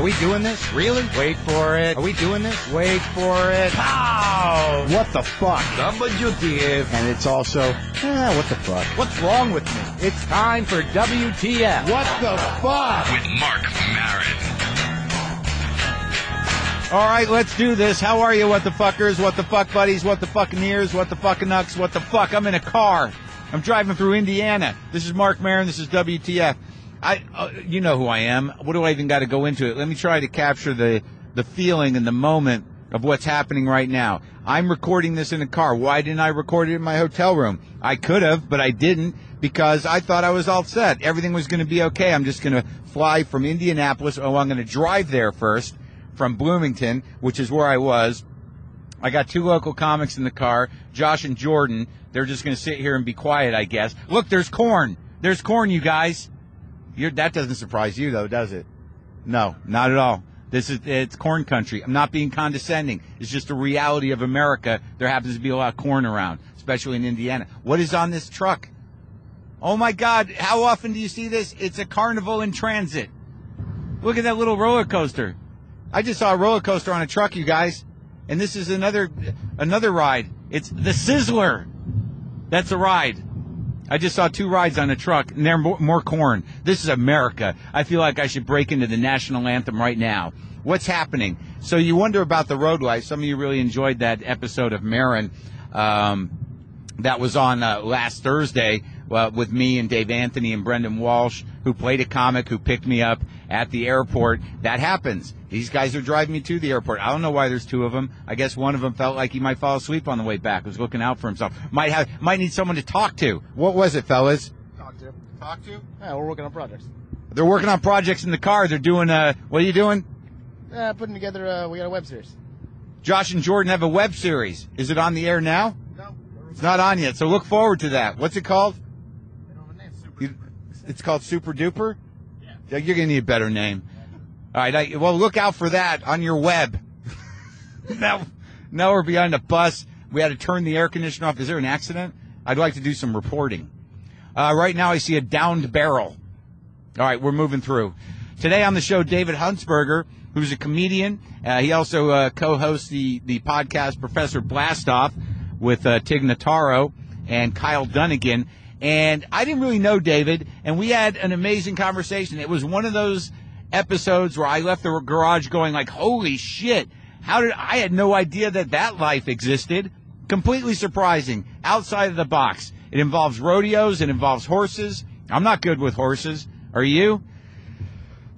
we doing this? Really? Wait for it. Are we doing this? Wait for it. Pow! What the fuck? WTF. And it's also, what the fuck? What's wrong with me? It's time for WTF. What the fuck? With Marc Maron. All right, let's do this. How are you, what the fuckers, what the fuck buddies, what the fucking-ears, what the fucking-ucks, what the fuck? I'm in a car. I'm driving through Indiana. This is Marc Maron. This is WTF. You know who I am. What do I even got to go into it? Let me try to capture the feeling and the moment of what's happening right now. I'm recording this in a car. Why didn't I record it in my hotel room? I could have, but I didn't because I thought I was all set. Everything was going to be okay. I'm just going to fly from Indianapolis. Oh, I'm going to drive there first from Bloomington, which is where I was. I got two local comics in the car, Josh and Jordan. They're just going to sit here and be quiet, I guess. Look, there's corn. There's corn, you guys. That doesn't surprise you, though, does it? No, not at all. It's corn country. I'm not being condescending. It's just a reality of America. There happens to be a lot of corn around, especially in Indiana. What is on this truck? Oh, my God. How often do you see this? It's a carnival in transit. Look at that little roller coaster. I just saw a roller coaster on a truck, you guys. And this is another ride. It's the Sizzler. That's a ride. I just saw two rides on a truck, and they're more corn. This is America. I feel like I should break into the national anthem right now. What's happening? So you wonder about the road life. Some of you really enjoyed that episode of Maron that was on last Thursday with me and Dave Anthony and Brendan Walsh, who played a comic who picked me up at the airport. That happens. These guys are driving me to the airport. I don't know why there's two of them. I guess one of them felt like he might fall asleep on the way back. Was looking out for himself. Might need someone to talk to. What was it, fellas? Talk to. Talk to? Yeah, we're working on projects. They're working on projects in the car. They're doing, what are you doing? Putting together, we got a web series. Josh and Jordan have a web series. Is it on the air now? No. It's not on yet, so look forward to that. What's it called? They don't have a name. Super. It's called Super Duper? Yeah. You're going to need a better name. All right, well, look out for that on your web. Now we're behind a bus. We had to turn the air conditioner off. Is there an accident? I'd like to do some reporting. Right now I see a downed barrel. All right, we're moving through. Today on the show, David Huntsberger, who's a comedian. He also co-hosts the podcast Professor Blastoff with Tig Notaro and Kyle Dunnigan. And I didn't really know David, and we had an amazing conversation. It was one of those episodes where I left the garage going like, holy shit, I had no idea that life existed. Completely surprising. Outside of the box. It involves rodeos. It involves horses. I'm not good with horses. Are you?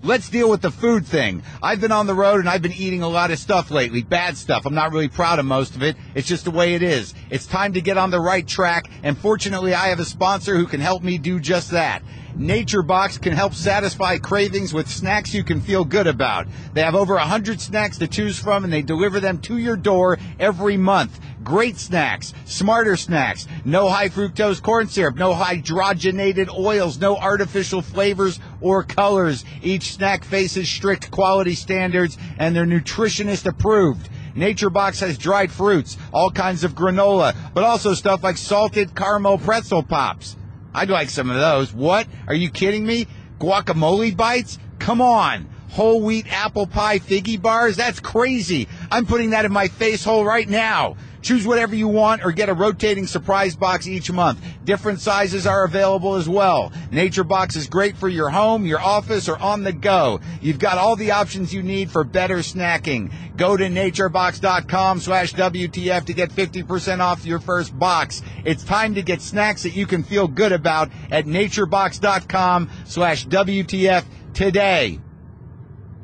Let's deal with the food thing. I've been on the road and I've been eating a lot of stuff lately. Bad stuff. I'm not really proud of most of it. It's just the way it is. It's time to get on the right track. And fortunately, I have a sponsor who can help me do just that. Nature Box can help satisfy cravings with snacks you can feel good about. They have over 100 snacks to choose from, and they deliver them to your door every month. Great snacks, smarter snacks, no high fructose corn syrup, no hydrogenated oils, no artificial flavors or colors. Each snack faces strict quality standards, and they're nutritionist approved. Nature Box has dried fruits, all kinds of granola, but also stuff like salted caramel pretzel pops. I'd like some of those. What? Are you kidding me? Guacamole bites? Come on. Whole wheat apple pie figgy bars? That's crazy. I'm putting that in my face hole right now. Choose whatever you want or get a rotating surprise box each month. Different sizes are available as well. Nature Box is great for your home, your office, or on the go. You've got all the options you need for better snacking. Go to naturebox.com/WTF to get 50% off your first box. It's time to get snacks that you can feel good about at naturebox.com/WTF today.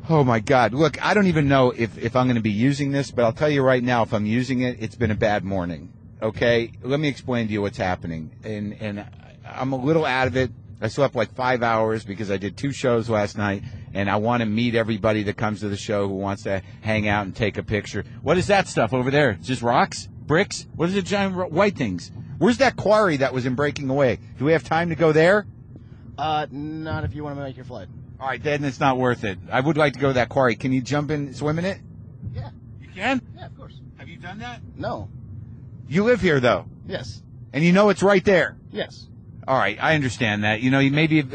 Oh, my God. Look, I don't even know if I'm going to be using this, but I'll tell you right now, if I'm using it, it's been a bad morning. Okay? Let me explain to you what's happening. And I'm a little out of it. I slept like 5 hours because I did 2 shows last night, and I want to meet everybody that comes to the show who wants to hang out and take a picture. What is that stuff over there? Just rocks? Bricks? What is it, giant white things? Where's that quarry that was in Breaking Away? Do we have time to go there? Not if you want to make your flight. All right, then it's not worth it. I would like to go to that quarry. Can you jump in, swim in it? Yeah. You can? Yeah, of course. Have you done that? No. You live here, though. Yes. And you know it's right there. Yes. All right, I understand that.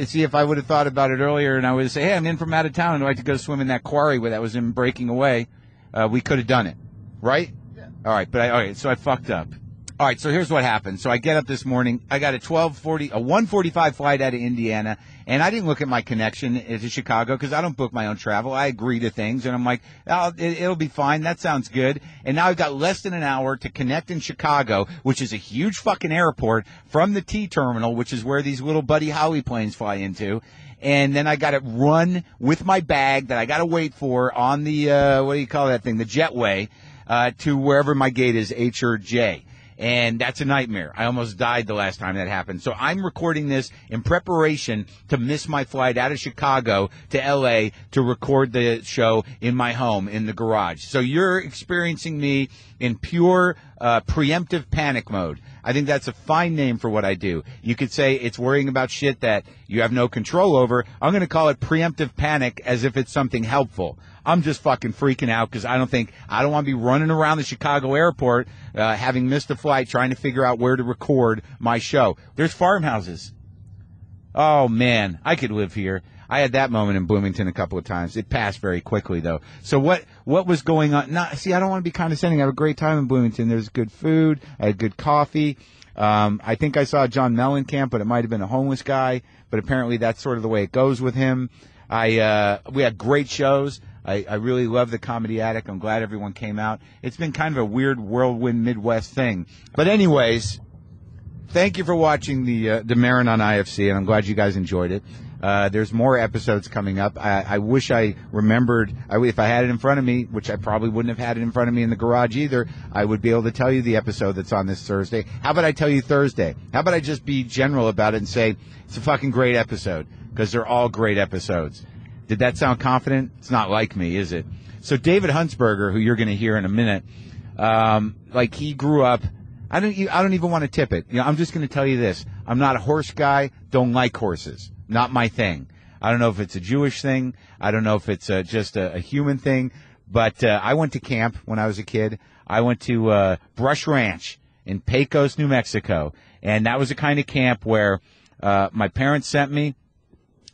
See, if I would have thought about it earlier and I would say, hey, I'm in from out of town and I'd like to go swim in that quarry where that was him breaking away, we could have done it, right? Yeah. All right, so I fucked up. All right, so here's what happened. So I get up this morning. I got a 1:45 flight out of Indiana, and I didn't look at my connection to Chicago because I don't book my own travel. I agree to things, and I'm like, it'll be fine. That sounds good. And now I've got less than an hour to connect in Chicago, which is a huge fucking airport, from the T terminal, which is where these little Buddy Holly planes fly into. And then I got to run with my bag that I got to wait for on the, what do you call that thing, the jetway, to wherever my gate is, H or J. And that's a nightmare. I almost died the last time that happened. So I'm recording this in preparation to miss my flight out of Chicago to L.A. to record the show in my home in the garage. So you're experiencing me in pure preemptive panic mode. I think that's a fine name for what I do. You could say it's worrying about shit that you have no control over. I'm going to call it preemptive panic as if it's something helpful. I'm just fucking freaking out because I don't want to be running around the Chicago airport having missed a flight trying to figure out where to record my show. There's farmhouses. Oh, man, I could live here. I had that moment in Bloomington a couple of times. It passed very quickly, though. So what was going on? I don't want to be condescending. I have a great time in Bloomington. There's good food. I had good coffee. I think I saw John Mellencamp, but it might have been a homeless guy. But apparently that's sort of the way it goes with him. We had great shows. I really love the Comedy Attic. I'm glad everyone came out. It's been kind of a weird whirlwind Midwest thing. But anyways, thank you for watching the Maron on IFC, and I'm glad you guys enjoyed it. There's more episodes coming up. I wish I remembered, if I had it in front of me, which I probably wouldn't have had it in front of me in the garage either, I would be able to tell you the episode that's on this Thursday. How about I tell you Thursday? How about I just be general about it and say it's a fucking great episode, because they're all great episodes. Did that sound confident? It's not like me, is it? So David Huntsberger, who you're going to hear in a minute, he grew up. I don't even want to tip it. I'm just going to tell you this. I'm not a horse guy. Don't like horses. Not my thing. I don't know if it's a Jewish thing. I don't know if it's just a human thing. But I went to camp when I was a kid. I went to Brush Ranch in Pecos, New Mexico, and that was the kind of camp where my parents sent me.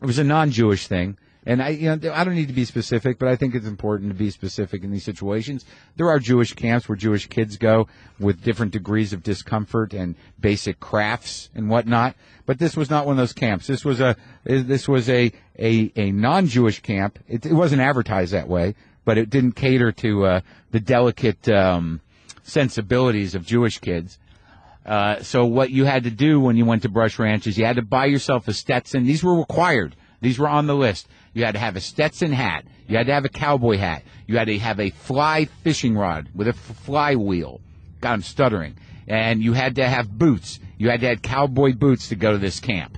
It was a non-Jewish thing. And I don't need to be specific, but I think it's important to be specific in these situations. There are Jewish camps where Jewish kids go with different degrees of discomfort and basic crafts and whatnot. But this was not one of those camps. This was a non-Jewish camp. It wasn't advertised that way, but it didn't cater to the delicate sensibilities of Jewish kids. So what you had to do when you went to Brush Ranch is you had to buy yourself a Stetson. These were required. These were on the list. You had to have a Stetson hat. You had to have a cowboy hat. You had to have a fly fishing rod with a fly wheel. God, I'm stuttering. And you had to have boots. You had to have cowboy boots to go to this camp.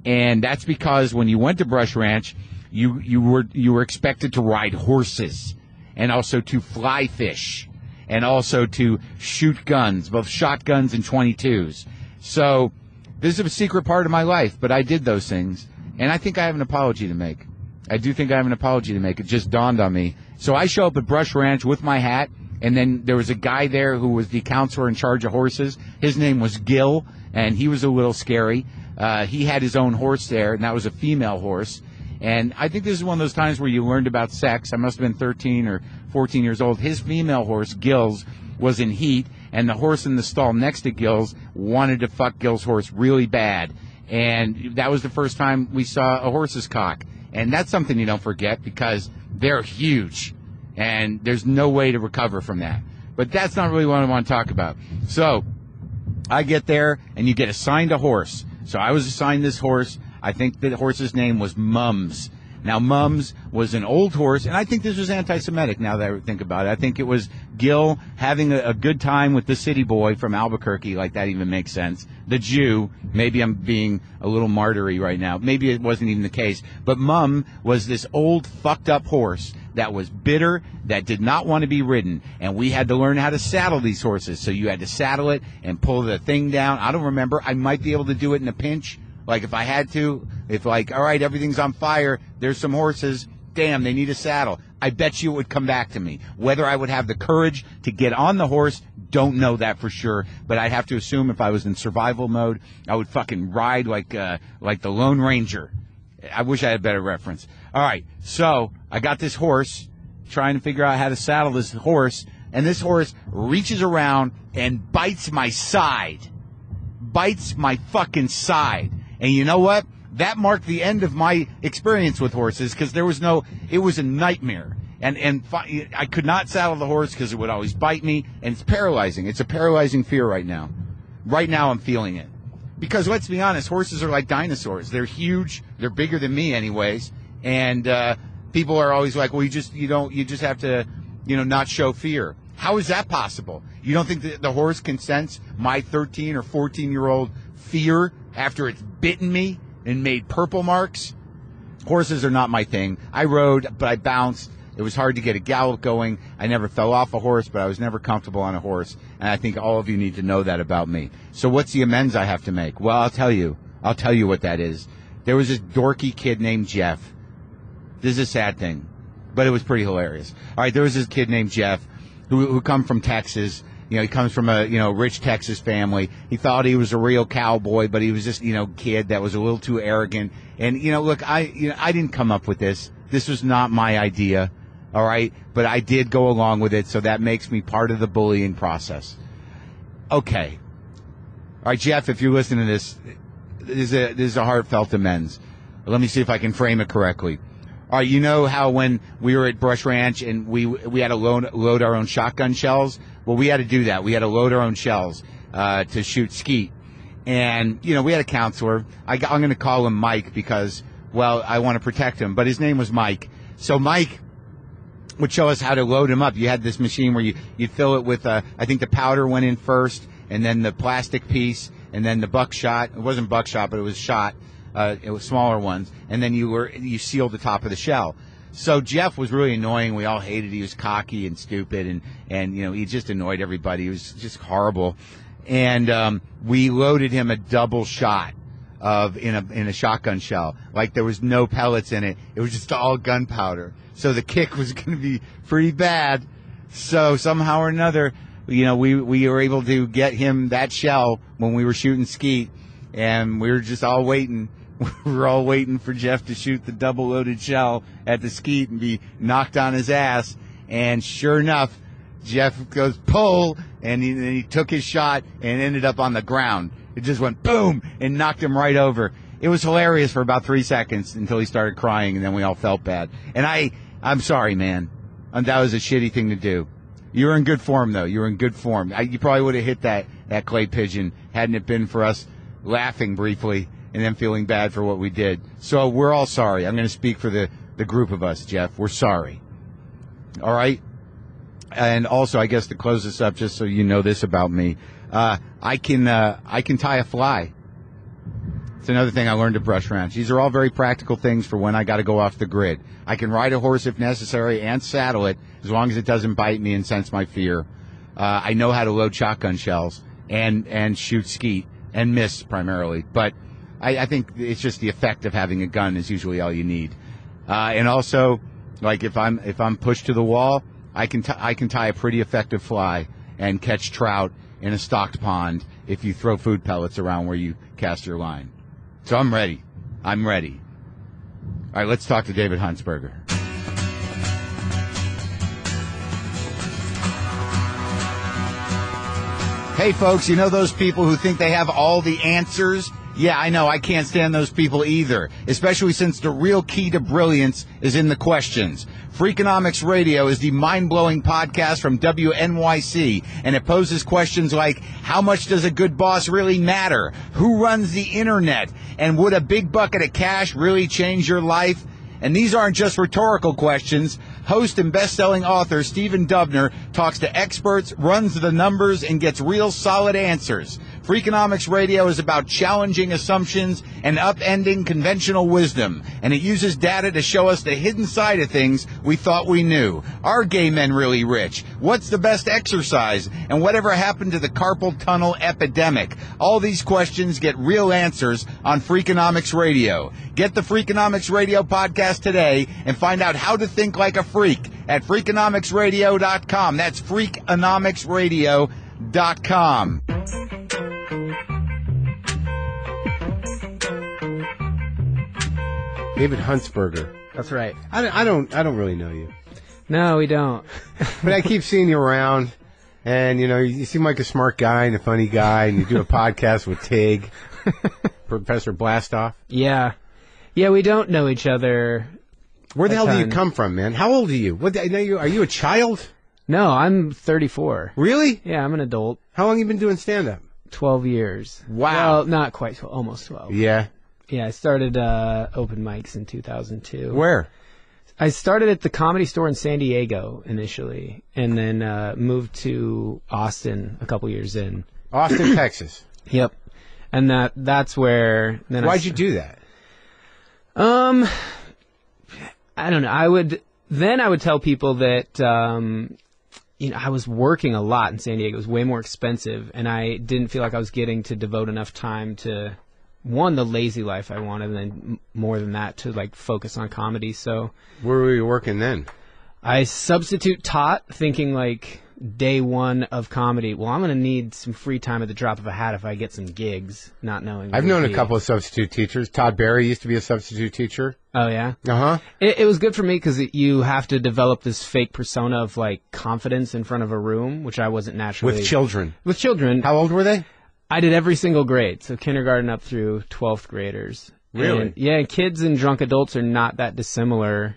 And that's because when you went to Brush Ranch, you were expected to ride horses and also to fly fish and also to shoot guns, both shotguns and 22s. So this is a secret part of my life, but I did those things. And I think I have an apology to make. I do think I have an apology to make. It just dawned on me. So I show up at Brush Ranch with my hat, and then there was a guy there who was the counselor in charge of horses. His name was Gil, and he was a little scary. He had his own horse there, and that was a female horse. And I think this is one of those times where you learned about sex. I must have been 13 or 14 years old. His female horse, Gil's, was in heat, and the horse in the stall next to Gil's wanted to fuck Gil's horse really bad. And that was the first time we saw a horse's cock. And that's something you don't forget because they're huge. And there's no way to recover from that. But that's not really what I want to talk about. So I get there, and you get assigned a horse. So I was assigned this horse. I think the horse's name was Mums. Now, Mums was an old horse, and I think this was anti-Semitic now that I think about it. I think it was Gil having a good time with the city boy from Albuquerque, like that even makes sense. The Jew, maybe I'm being a little martyry right now. Maybe it wasn't even the case. But Mum was this old, fucked up horse that was bitter, that did not want to be ridden. And we had to learn how to saddle these horses. So you had to saddle it and pull the thing down. I don't remember. I might be able to do it in a pinch. Like if I had to, all right, everything's on fire, there's some horses, damn, they need a saddle. I bet you it would come back to me. Whether I would have the courage to get on the horse, don't know that for sure, but I'd have to assume if I was in survival mode, I would fucking ride like the Lone Ranger. I wish I had a better reference. All right, so I got this horse, trying to figure out how to saddle this horse, and this horse reaches around and bites my side. Bites my fucking side. And you know what? That marked the end of my experience with horses, because it was a nightmare. And I could not saddle the horse because it would always bite me, and it's paralyzing. It's a paralyzing fear right now. Right now I'm feeling it. Because let's be honest, horses are like dinosaurs. They're huge. They're bigger than me anyways. And people are always like, well, you just have to, not show fear. How is that possible? You don't think that the horse can sense my 13 or 14-year-old fear after it's bitten me and made purple marks? Horses are not my thing. I rode, but I bounced. It was hard to get a gallop going. I never fell off a horse, but I was never comfortable on a horse. And I think all of you need to know that about me. So what's the amends I have to make? Well, I'll tell you. I'll tell you what that is. There was this dorky kid named Jeff. This is a sad thing, but it was pretty hilarious. All right, there was this kid named Jeff who come from Texas. He comes from a, rich Texas family. He thought he was a real cowboy, but he was just, kid that was a little too arrogant. And, look, I didn't come up with this. This was not my idea. All right. But I did go along with it. So that makes me part of the bullying process. Okay. All right, Jeff, if you're listening to this, this is a heartfelt amends. Let me see if I can frame it correctly. All right. You know how when we were at Brush Ranch and we had to load our own shotgun shells? Well, we had to do that. We had to load our own shells, to shoot skeet. And, we had a counselor. I'm going to call him Mike because, well, I want to protect him. But his name was Mike. So Mike would show us how to load him up. You had this machine where you'd fill it with, I think the powder went in first, and then the plastic piece, and then the buckshot. It wasn't buckshot, but it was shot. It was smaller ones. And then you sealed the top of the shell. So Jeff was really annoying. We all hated. He was cocky and stupid, and he just annoyed everybody. He was just horrible. And we loaded him a double shot in a shotgun shell. Like there was no pellets in it. It was just all gunpowder. So the kick was going to be pretty bad. So somehow or another, we were able to get him that shell when we were shooting skeet, and we were just all waiting. We were all waiting for Jeff to shoot the double-loaded shell at the skeet and be knocked on his ass. And sure enough, Jeff goes, pull, and he took his shot and ended up on the ground. It just went boom and knocked him right over. It was hilarious for about 3 seconds until he started crying, and then we all felt bad. And I'm sorry, man. That was a shitty thing to do. You were in good form, though. You were in good form. You probably would have hit that clay pigeon hadn't it been for us laughing briefly and then feeling bad for what we did. So we're all sorry. I'm going to speak for the group of us, Jeff. We're sorry. All right? And also, I guess to close this up, just so you know this about me, I can tie a fly. It's another thing I learned at Brush Ranch. These are all very practical things for when I got to go off the grid. I can ride a horse if necessary and saddle it as long as it doesn't bite me and sense my fear. I know how to load shotgun shells and shoot skeet and miss primarily. But I think it's just the effect of having a gun is usually all you need. And also, like if I'm pushed to the wall, I can tie a pretty effective fly and catch trout in a stocked pond if you throw food pellets around where you cast your line. So I'm ready. I'm ready. All right, let's talk to David Huntsberger. Hey, folks, you know those people who think they have all the answers? Yeah, I know. I can't stand those people either, especially since the real key to brilliance is in the questions. Freakonomics Radio is the mind-blowing podcast from WNYC, and it poses questions like, how much does a good boss really matter? Who runs the internet? And would a big bucket of cash really change your life? And these aren't just rhetorical questions. Host and best-selling author Stephen Dubner talks to experts, runs the numbers, and gets real solid answers. Freakonomics Radio is about challenging assumptions and upending conventional wisdom, and it uses data to show us the hidden side of things we thought we knew. Are gay men really rich? What's the best exercise? And whatever happened to the carpal tunnel epidemic? All these questions get real answers on Freakonomics Radio. Get the Freakonomics Radio podcast today and find out how to think like a freak at Freakonomicsradio.com. That's Freakonomicsradio.com. nWTF.com. David Huntsberger. That's right. I don't really know you, No, we don't. but I keep seeing you around, and you seem like a smart guy and a funny guy, and you do a podcast with Tig, Professor Blastoff. Yeah. Yeah, we don't know each other. Where the a hell do you ton. come from, man? How old are you? Are you a child? No, I'm 34. Really? Yeah, I'm an adult. How long you been doing stand-up? 12 years. Wow. Well, not quite 12, almost 12. Yeah. Yeah, I started open mics in 2002. Where? I started at the Comedy Store in San Diego initially, and then moved to Austin a couple years in. Austin, Texas. Yep. And that's where... Then Why'd you do that? I don't know. I would tell people that I was working a lot in San Diego. It was way more expensive, and I didn't feel like I was getting to devote enough time to the lazy life I wanted, and then more than that to like focus on comedy. So Where were you working then? I substitute taught, thinking like day one of comedy. Well, I'm going to need some free time at the drop of a hat if I get some gigs, not knowing. I've who known it'd a be. couple of substitute teachers. Todd Barry used to be a substitute teacher. Oh yeah. Uh-huh. It was good for me because you have to develop this fake persona of like confidence in front of a room, which I wasn't naturally. With children. With children. How old were they? I did every single grade, so kindergarten up through 12th graders. Really? And, yeah, kids and drunk adults are not that dissimilar.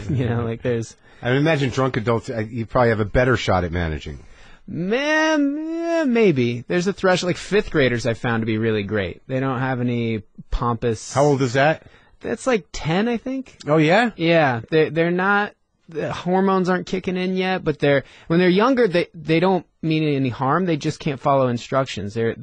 Like there's... I would imagine drunk adults, you probably have a better shot at managing. Man, maybe. There's a threshold. Like 5th graders I found to be really great. They don't have any pompous... How old is that? That's like 10, I think. Oh, yeah? Yeah, they're not... The hormones aren't kicking in yet, but when they're younger, they don't mean any harm. They just can't follow instructions. Their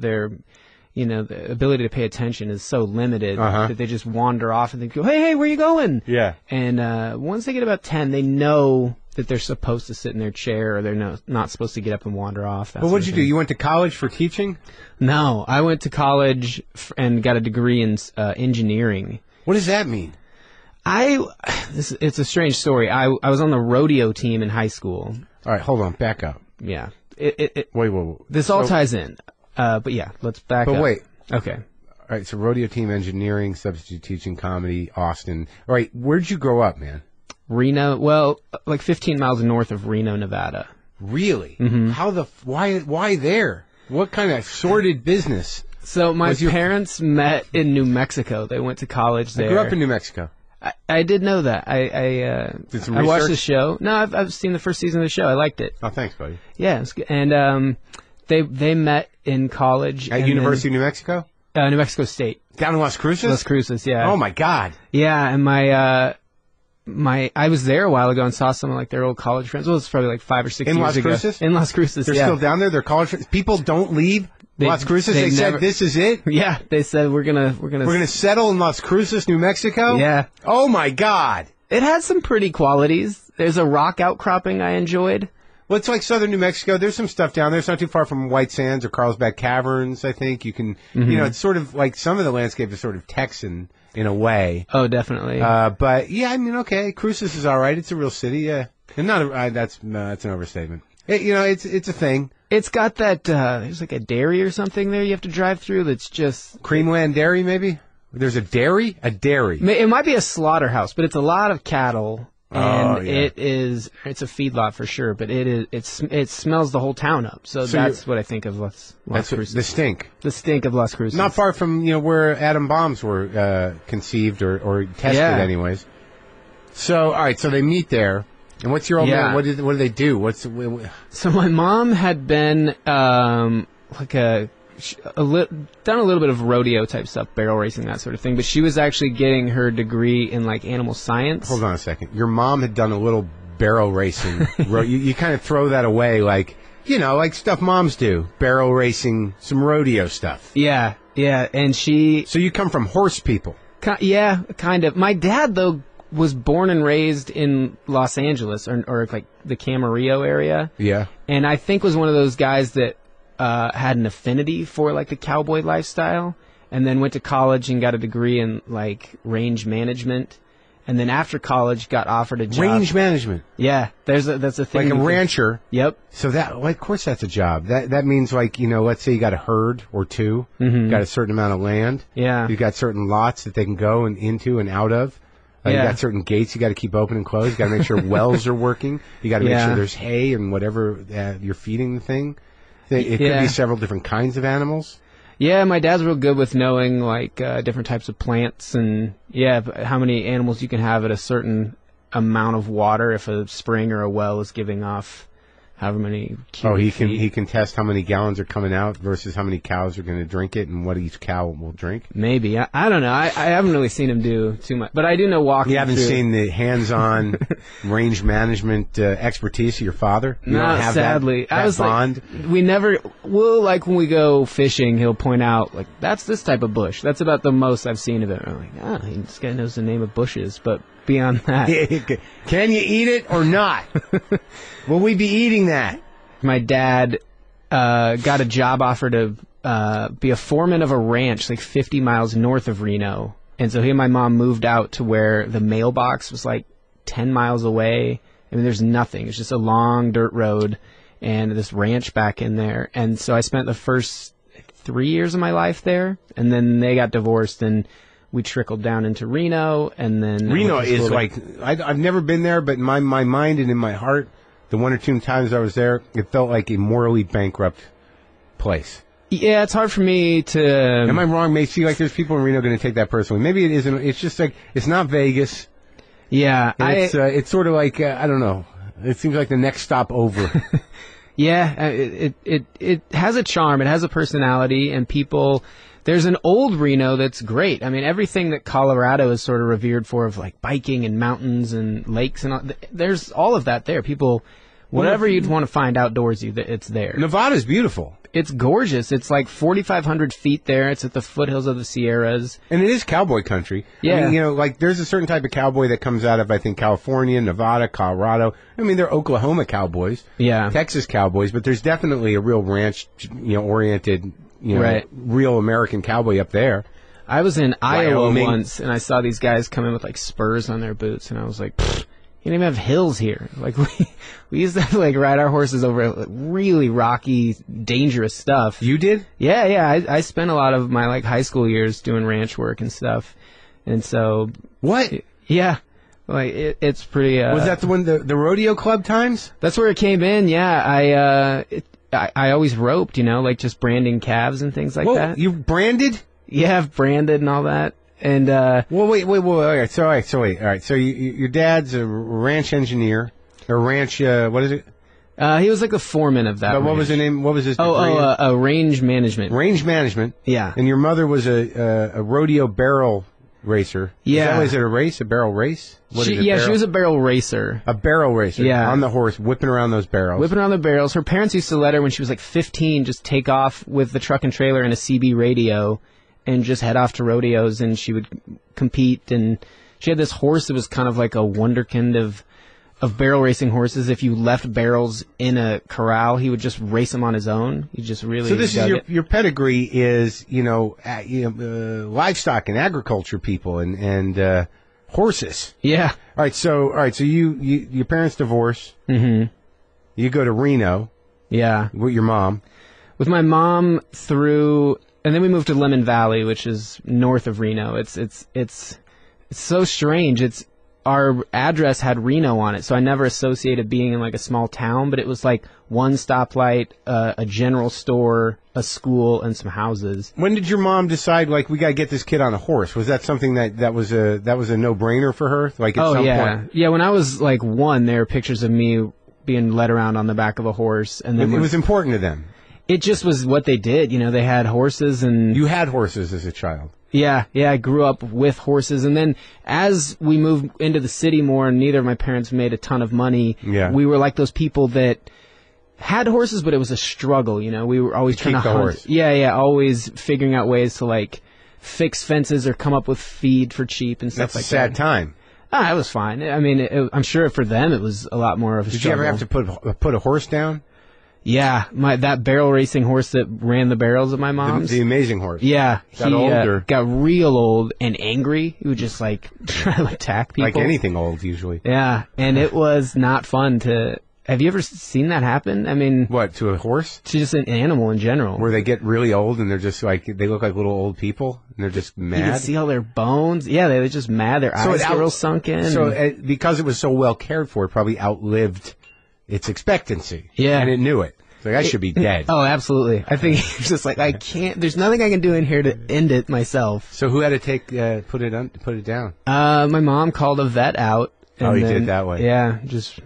the ability to pay attention is so limited that they just wander off and they go, hey, where you going? Yeah. And once they get about 10, they know that they're supposed to sit in their chair or they're not supposed to get up and wander off. But what'd you do? You went to college for teaching? No, I went to college and got a degree in engineering. What does that mean? It's a strange story. I was on the rodeo team in high school. All right, hold on. Back up. Yeah. Wait. This all ties in. But yeah, let's back up. But wait. Okay. All right, so rodeo team, engineering, substitute teaching, comedy, Austin. All right, where'd you grow up, man? Reno, well, like 15 miles north of Reno, Nevada. Really? Mm-hmm. Why there? What kind of sordid business? So my parents met in New Mexico. They went to college there. I grew up in New Mexico. I did know that. I Did some I watched research? the show. No, I've seen the first season of the show. I liked it. Oh, thanks, buddy. Yeah, it was good. And they met in college At University of New Mexico? New Mexico State. Down in Las Cruces? Las Cruces, yeah. Oh my God! Yeah, and I was there a while ago and saw some of like their old college friends. Well, it's probably like 5 or 6 In years Las ago. Cruces? In Las Cruces, They're yeah. still down there. They're college friends. People don't leave Las Cruces. They said this is it. Yeah, they said we're gonna settle in Las Cruces, New Mexico. Yeah. Oh my God! It has some pretty qualities. There's a rock outcropping I enjoyed. Well, it's like southern New Mexico. There's some stuff down there. It's not too far from White Sands or Carlsbad Caverns, I think. You can, it's sort of like some of the landscape is sort of Texan in a way. Oh, definitely. But yeah, I mean, okay, Cruces is all right. It's a real city, yeah. And that's an overstatement. It's a thing. It's got that, there's like a dairy or something there you have to drive through that's just... Creamland Dairy, maybe? There's a dairy? A dairy. It might be a slaughterhouse, but it's a lot of cattle. And yeah. it's a feedlot for sure, but it smells the whole town up. So that's what I think of Las Cruces. The stink. The stink of Las Cruces. Not far from, where atom bombs were conceived or tested anyways. So, all right, so they meet there. And what's your old man? What do they do? So my mom had been done a little bit of rodeo type stuff, barrel racing, that sort of thing. But she was actually getting her degree in like animal science. Hold on a second. Your mom had done a little barrel racing. You kind of throw that away, like like stuff moms do. Barrel racing, some rodeo stuff. Yeah, and she. So you come from horse people. Yeah, kind of. My dad though was born and raised in Los Angeles or like the Camarillo area. Yeah, and I think was one of those guys that had an affinity for like the cowboy lifestyle, and then went to college and got a degree in like range management, And then after college, got offered a job. Range management. Yeah, that's a thing. Like a rancher. Yep. So that, well, of course, that's a job. That means, like, let's say you got a herd or two, you got a certain amount of land. Yeah. You've got certain lots that they can go into and out of. You got certain gates you got to keep open and closed. You got to make sure wells are working. You got to make sure there's hay and whatever you're feeding the thing. It could be several different kinds of animals. Yeah, my dad's real good with knowing like different types of plants and how many animals you can have at a certain amount of water if a spring or a well is giving off however many cubic feet. He can test how many gallons are coming out versus how many cows are going to drink it and what each cow will drink. Maybe. I don't know. I haven't really seen him do too much, but I do know walking. You haven't seen the hands-on range management expertise of your father? You don't have sadly. That I was bond? like when we go fishing, he'll point out like that's this type of bush. That's about the most I've seen of it. I'm like, this guy knows the name of bushes, but beyond that, can you eat it or not? Will we be eating that? My dad got a job offer to be a foreman of a ranch like 50 miles north of Reno. And so he and my mom moved out to where the mailbox was like 10 miles away. I mean, there's nothing. It's just a long dirt road and this ranch back in there. And so I spent the first 3 years of my life there. And then they got divorced and we trickled down into Reno. And then Reno is like, I've never been there, but in my mind and in my heart, the one or two times I was there, it felt like a morally bankrupt place. Yeah, it's hard for me to... Am I wrong? May see like there's people in Reno going to take that personally. Maybe it isn't. It's just like, it's not Vegas. Yeah. It's sort of like, I don't know. It seems like the next stop over. Yeah, it has a charm. It has a personality, and people... There's an old Reno that's great. I mean, everything that Colorado is sort of revered for of like biking and mountains and lakes and all, there's all of that there. People, whatever you'd want to find outdoorsy, it's there. Nevada's beautiful. It's gorgeous. It's like 4,500 feet there. It's at the foothills of the Sierras. And it is cowboy country. Yeah. I mean, like there's a certain type of cowboy that comes out of, I think, California, Nevada, Colorado. I mean, they're Oklahoma cowboys. Yeah. Texas cowboys, but there's definitely a real ranch, oriented, real American cowboy up there. I was in Iowa Wyoming. once, and I saw these guys come in with like spurs on their boots, and I was like, you don't even have hills here. Like we used to like ride our horses over like, really rocky, dangerous stuff. You did? Yeah. I spent a lot of my like high school years doing ranch work and stuff, and so what? Yeah, like it's pretty. Was that the one the rodeo club times? That's where it came in. Yeah, I always roped, like just branding calves and things like that. You branded? Yeah, I've branded and all that. And well, wait. All right. So your dad's a ranch engineer, or ranch. What is it? He was like the foreman of that. But what was the name? What was his? Range management. Range management. Yeah. And your mother was a rodeo barrel racer. Yeah. Is it a race? A barrel race? She was a barrel racer. A barrel racer. Yeah. On the horse, whipping around those barrels. Whipping around the barrels. Her parents used to let her, when she was like 15, just take off with the truck and trailer and a CB radio and just head off to rodeos, and she would compete. And she had this horse that was kind of like a wonderkind of barrel racing horses. If you left barrels in a corral, he would just race them on his own. He just really. So this is your pedigree is livestock and agriculture people and horses. Yeah. All right. So your parents divorce. Mm-hmm. You go to Reno. Yeah. With your mom. With my mom and then we moved to Lemon Valley, which is north of Reno. It's so strange. Our address had Reno on it, so I never associated being in like a small town, but it was like one stoplight, a general store, a school, and some houses. When did your mom decide, like, we got to get this kid on a horse? Was that something that was a no-brainer for her? Like at some point? Yeah, when I was like 1, there were pictures of me being led around on the back of a horse. And then it was important to them. It just was what they did. They had horses and... You had horses as a child. Yeah, I grew up with horses, and then as we moved into the city more, and neither of my parents made a ton of money, we were like those people that had horses, but it was a struggle, We were always trying to hunt. Horse. Yeah, always figuring out ways to like fix fences or come up with feed for cheap and stuff like that. That's a sad time. It was fine. I mean, I'm sure for them it was a lot more of a struggle. Did you ever have to put a horse down? Yeah, that barrel racing horse that ran the barrels of my mom's. The amazing horse. Yeah, Got older. Got real old and angry. He would just like try to attack people. Like anything old, usually. Yeah, and it was not fun to. Have you ever seen that happen? I mean, what, to a horse? To just an animal in general. Where they get really old and they're just like, they look like little old people and they're just mad. You can see all their bones. Yeah, they're just mad. Their eyes get real sunken. So because it was so well cared for, it probably outlived its expectancy. Yeah. And it knew it. It's like, I should be dead. Oh, absolutely. I think it's just like, I can't, there's nothing I can do in here to end it myself. So who had to put it down? My mom called a vet out. And he did it that way. Yeah, just.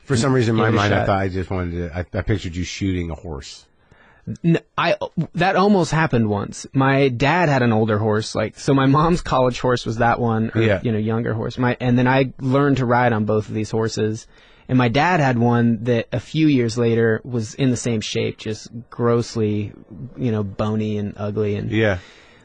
For some reason, in my mind, I thought I just wanted to, I pictured you shooting a horse. That almost happened once. My dad had an older horse, so my mom's college horse was that one, or, younger horse. And then I learned to ride on both of these horses. And my dad had one that a few years later was in the same shape, just grossly, bony and ugly. And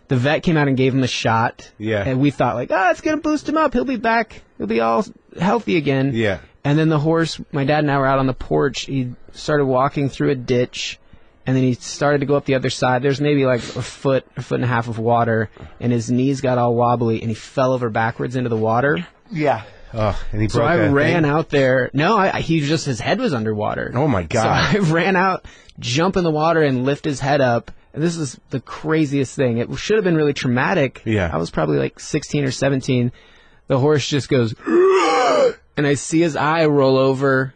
the vet came out and gave him a shot. Yeah. And we thought it's going to boost him up. He'll be back. He'll be all healthy again. Yeah. And then the horse, my dad and I were out on the porch. He started walking through a ditch, and then he started to go up the other side. There's maybe like a foot and a half of water, and his knees got all wobbly, and he fell over backwards into the water. Yeah. Oh, and he broke So I ran out there. No, his head was underwater. Oh, my God. So I ran out, jump in the water, and lift his head up. And this is the craziest thing. It should have been really traumatic. Yeah. I was probably like 16 or 17. The horse just goes... And I see his eye roll over,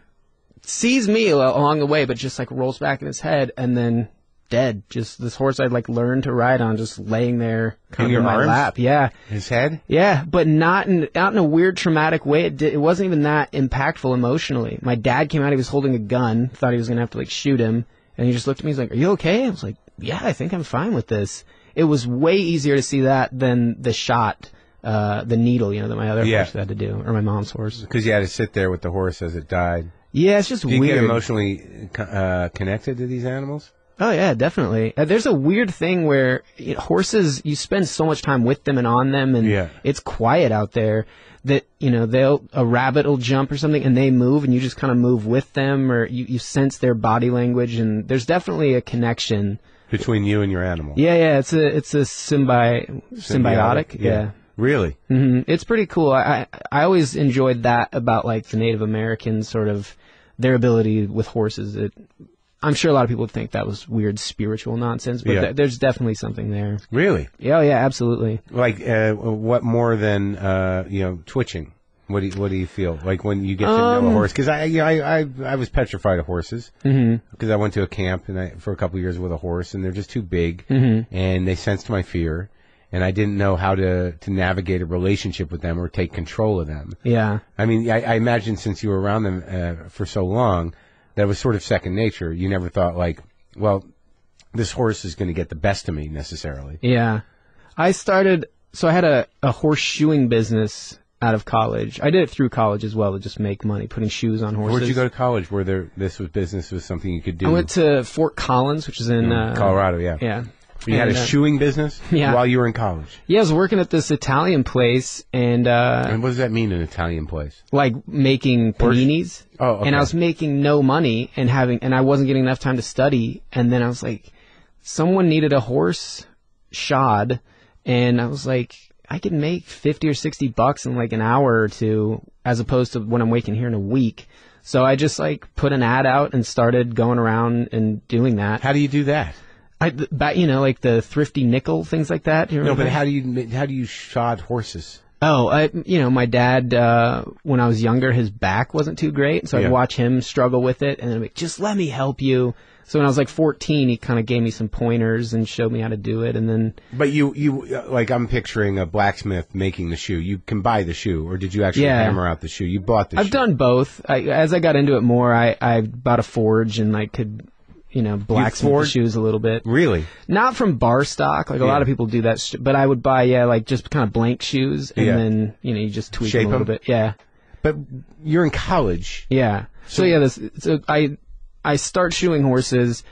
sees me along the way, but just rolls back in his head, and then dead. Just this horse I'd learned to ride on, just laying there kind of in my lap. Yeah. His head? Yeah, but not in a weird traumatic way. It wasn't even that impactful emotionally. My dad came out, he was holding a gun, thought he was going to have to shoot him, and he just looked at me, he's like, "Are you okay?" I was like, "Yeah, I think I'm fine with this." It was way easier to see that than the shot. The needle, that my other horse had to do, or my mom's horse. Because you had to sit there with the horse as it died. Yeah, it's just weird. Do you get emotionally connected to these animals? Oh, yeah, definitely. There's a weird thing where horses, you spend so much time with them and on them, and it's quiet out there that, a rabbit will jump or something, and they move, and you just kind of move with them, or you sense their body language, and there's definitely a connection. Between you and your animal. Yeah, it's a symbiotic. Yeah. Really? Mm-hmm. It's pretty cool. I always enjoyed that about the Native Americans, sort of their ability with horses. I'm sure a lot of people would think that was weird spiritual nonsense, but there's definitely something there. Really? Yeah, absolutely. What more than twitching? What do you feel when you get to know a horse? Because I was petrified of horses because I went to a camp for a couple of years with a horse, and they're just too big, and they sensed my fear. And I didn't know how to navigate a relationship with them or take control of them. Yeah. I mean, I imagine since you were around them for so long, that was sort of second nature. You never thought this horse is going to get the best of me necessarily. Yeah. I had a horse shoeing business out of college. I did it through college as well to just make money, putting shoes on horses. Where did you go to college where business was something you could do? I went to Fort Collins, which is in Colorado, yeah. Yeah. You had a shoeing business while you were in college? Yeah, I was working at this Italian place, and what does that mean, an Italian place? Making paninis. Oh, okay. And I was making no money and I wasn't getting enough time to study, and then I was like, someone needed a horse shod, and I was like, I could make $50 or $60 in an hour or two, as opposed to what I'm making here in a week. So I just put an ad out and started going around and doing that. How do you do that? The thrifty nickel, things like that. No, but how do you shod horses? Oh, my dad, when I was younger, his back wasn't too great, so I'd watch him struggle with it, and I'd be like, just let me help you. So when I was 14, he kind of gave me some pointers and showed me how to do it, and then... But you I'm picturing a blacksmith making the shoe. You can buy the shoe, or did you actually hammer out the shoe? You bought the shoe. I've done both. As I got into it more, I bought a forge and could... blacksmith the shoes a little bit. Really? Not from bar stock. A lot of people do that. But I would buy, just kind of blank shoes. And then, you just tweak them a little bit. Yeah. But you're in college. Yeah. So I start shoeing horses.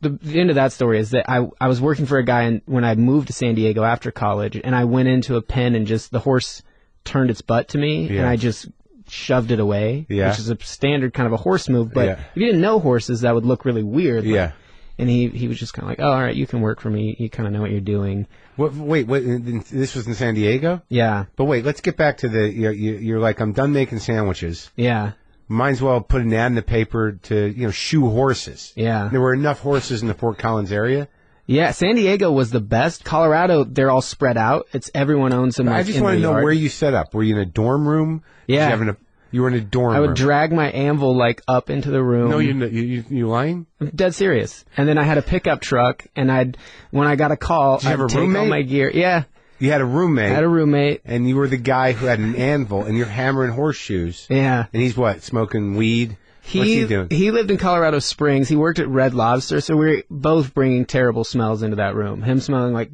The end of that story is that I was working for a guy when I moved to San Diego after college. And I went into a pen and the horse turned its butt to me. Yeah. And I just shoved it away, Yeah. which is a standard kind of a horse move. But if you didn't know horses, that would look really weird. Yeah. And he was just kind of like, oh, all right, you can work for me. You kind of know what you're doing. Wait, this was in San Diego? Yeah. But wait, let's get back to you're like, I'm done making sandwiches. Yeah. Might as well put an ad in the paper to, shoe horses. Yeah. There were enough horses in the Fort Collins area. Yeah, San Diego was the best. Colorado, they're all spread out. Everyone owns them. I just want to know where you set up. Were you in a dorm room? Yeah. You were in a dorm room. I would drag my anvil up into the room. No, you lying? I'm dead serious. And then I had a pickup truck, and when I got a call, Did you have I'd a take roommate? all my gear. Yeah. You had a roommate. I had a roommate. And you were the guy who had an anvil, and you're hammering horseshoes. Yeah. And he's what, smoking weed? What's he doing? He lived in Colorado Springs. He worked at Red Lobster, so we were both bringing terrible smells into that room. Him smelling like,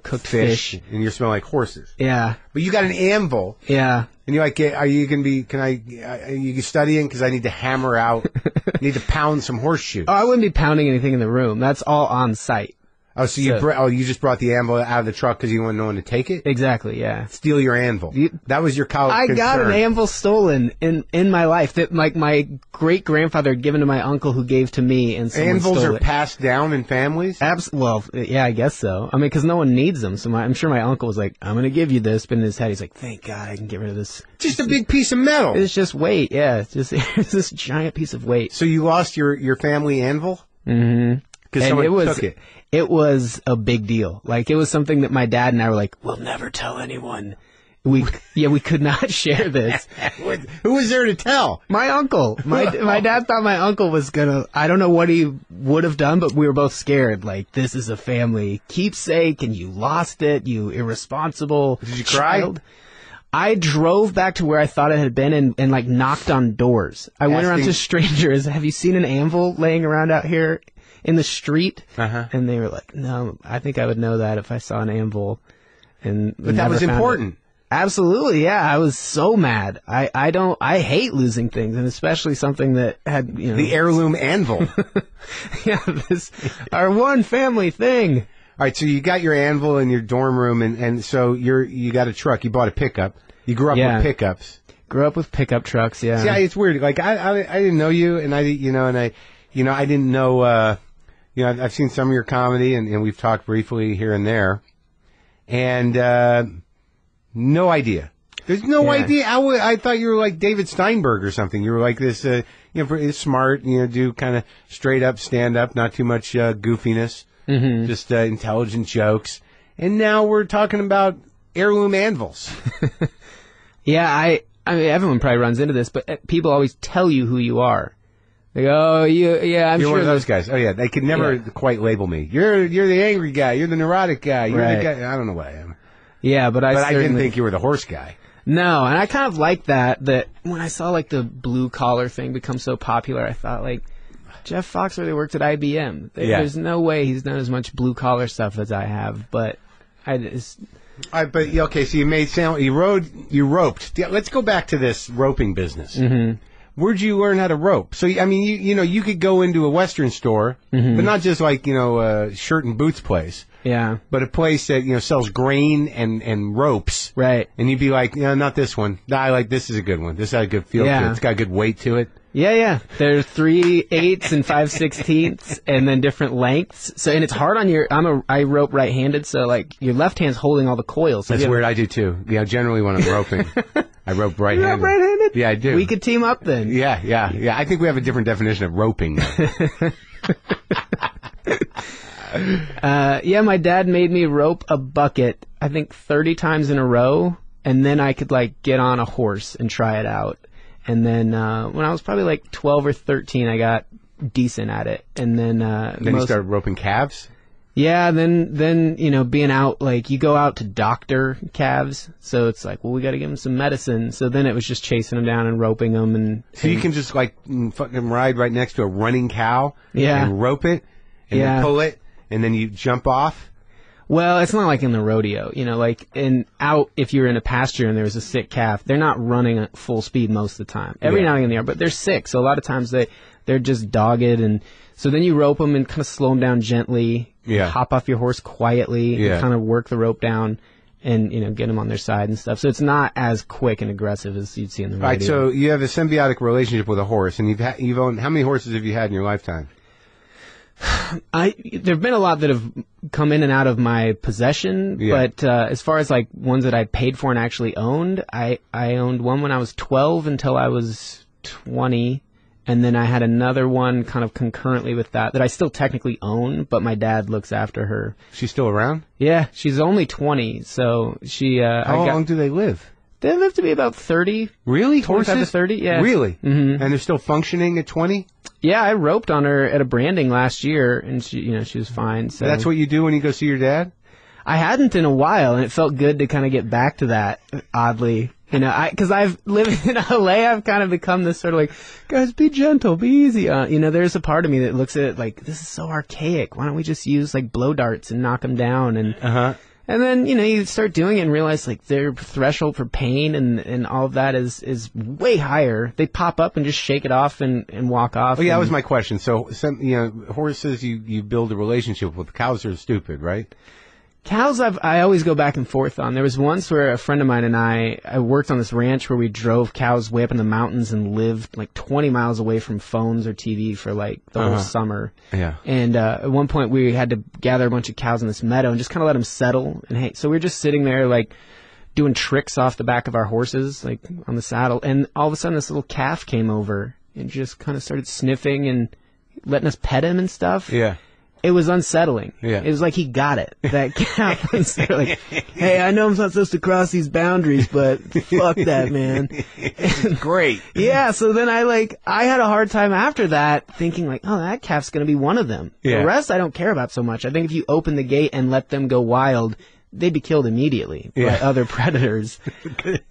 cooked fish. And you're smelling like horses. Yeah. But you got an anvil. Yeah. And you're like, are you studying? Because I need to hammer out, need to pound some horseshoes. Oh, I wouldn't be pounding anything in the room. That's all on site. Oh, so you just brought the anvil out of the truck because you wanted no one to take it? Exactly, yeah. Steal your anvil. That was your college concern. I got an anvil stolen in my life that my great-grandfather had given to my uncle who gave to me, and someone Anvils stole are it. passed down in families? Well, yeah, I guess so. I mean, because no one needs them, so I'm sure my uncle was like, I'm going to give you this, but in his head he's like, thank God I can get rid of this. Just a big piece of metal. It's just weight, yeah. It's just it's this giant piece of weight. So you lost your family anvil? Mm-hmm. Because someone took it. It was a big deal. Like, it was something that my dad and I were like, we'll never tell anyone. We could not share this. Who was there to tell? My uncle. My dad thought my uncle was gonna, I don't know what he would have done, but we were both scared. Like, this is a family keepsake and you lost it, you irresponsible Did you cry? child. I drove back to where I thought it had been and like knocked on doors. I went around to strangers. Have you seen an anvil laying around out here in the street? Uh-huh. And they were like, no, I think I would know that if I saw an anvil. But that was important. Absolutely, yeah. I was so mad. I hate losing things, and especially something that had, the heirloom anvil. Yeah, our one family thing. All right, so you got your anvil in your dorm room, and so you got a truck. You bought a pickup. You grew up with pickups. Grew up with pickup trucks. Yeah. See, it's weird. Like I didn't know you, and I didn't know. I've seen some of your comedy, and we've talked briefly here and there, and no idea. There's no idea. I thought you were like David Steinberg or something. You were like this, smart, do kind of straight up stand up, not too much goofiness. Mm-hmm. Just intelligent jokes. And now we're talking about heirloom anvils. Yeah, I mean, everyone probably runs into this, but people always tell you who you are. They go, I'm You're sure one of those guys. Oh, yeah, they could never quite label me. You're the angry guy. You're the neurotic guy. You're the guy. I don't know what I am. Yeah, but I didn't think you were the horse guy. No, and I kind of like that when I saw like the blue collar thing become so popular, I thought like, Jeff Foxworthy worked at IBM. There's no way he's done as much blue collar stuff as I have, but I just. Okay, so you made you roped. Yeah, let's go back to this roping business. Mm-hmm. Where'd you learn how to rope? So I mean, you could go into a Western store, mm-hmm. but not just like a shirt and boots place. Yeah. But a place that sells grain and ropes. Right. And you'd be like, not this one. I like this is a good one. This has a good feel to it. It's got a good weight to it. Yeah. There's 3/8 and 5/16, and then different lengths. So, and it's hard on I rope right-handed, so like your left hand's holding all the coils. So that's weird. I do too. Yeah, generally when I'm roping, I rope right-handed. You rope right-handed? Yeah, I do. We could team up then. Yeah. I think we have a different definition of roping now. My dad made me rope a bucket, I think 30 times in a row, and then I could like get on a horse and try it out. And then when I was probably like 12 or 13, I got decent at it. And then you started roping calves? Yeah, then being out, like you go out to doctor calves, so it's like, well, we got to give them some medicine. So then it was just chasing them down and roping them. So you can just like fucking ride right next to a running cow and rope it and then pull it and then you jump off? Well, it's not like in the rodeo, like if you're in a pasture and there's a sick calf, they're not running at full speed most of the time. Every now and again they are, but they're sick, so a lot of times they're just dogged, and so then you rope them and kind of slow them down gently, hop off your horse quietly, and kind of work the rope down, and get them on their side and stuff. So it's not as quick and aggressive as you'd see in the rodeo. All right, so you have a symbiotic relationship with a horse, and you've owned, how many horses have you had in your lifetime? There've been a lot that have come in and out of my possession, but as far as like ones that I paid for and actually owned, I owned one when I was 12 until I was 20, and then I had another one kind of concurrently with that I still technically own, but my dad looks after her. She's still around? Yeah, she's only 20, so she... How long do they live? They live to be about 30. Really? 25 to 30, yeah. Really? Mm-hmm. And they're still functioning at 20? Yeah, I roped on her at a branding last year, and she was fine. So that's what you do when you go see your dad? I hadn't in a while, and it felt good to kind of get back to that, oddly. Because I've lived in LA, I've kind of become this sort of like, guys, be gentle, be easy. There's a part of me that looks at it like, this is so archaic. Why don't we just use like blow darts and knock them down? And then, you start doing it and realize, like, their threshold for pain and all of that is way higher. They pop up and just shake it off and walk off. Well, yeah, that was my question. So, horses you build a relationship with. Cows are stupid, right? Cows, I always go back and forth on. There was once where a friend of mine and I worked on this ranch where we drove cows way up in the mountains and lived like 20 miles away from phones or TV for like the whole summer. Yeah. And at one point we had to gather a bunch of cows in this meadow and just kind of let them settle. And so we were just sitting there like doing tricks off the back of our horses, like on the saddle. And all of a sudden this little calf came over and just kind of started sniffing and letting us pet him and stuff. Yeah. It was unsettling. Yeah. It was like he got it. That calf was like, hey, I know I'm not supposed to cross these boundaries, but fuck that, man. Great. Yeah, so then I had a hard time after that thinking like, oh, that calf's going to be one of them. Yeah. The rest I don't care about so much. I think if you open the gate and let them go wild, they'd be killed immediately by other predators.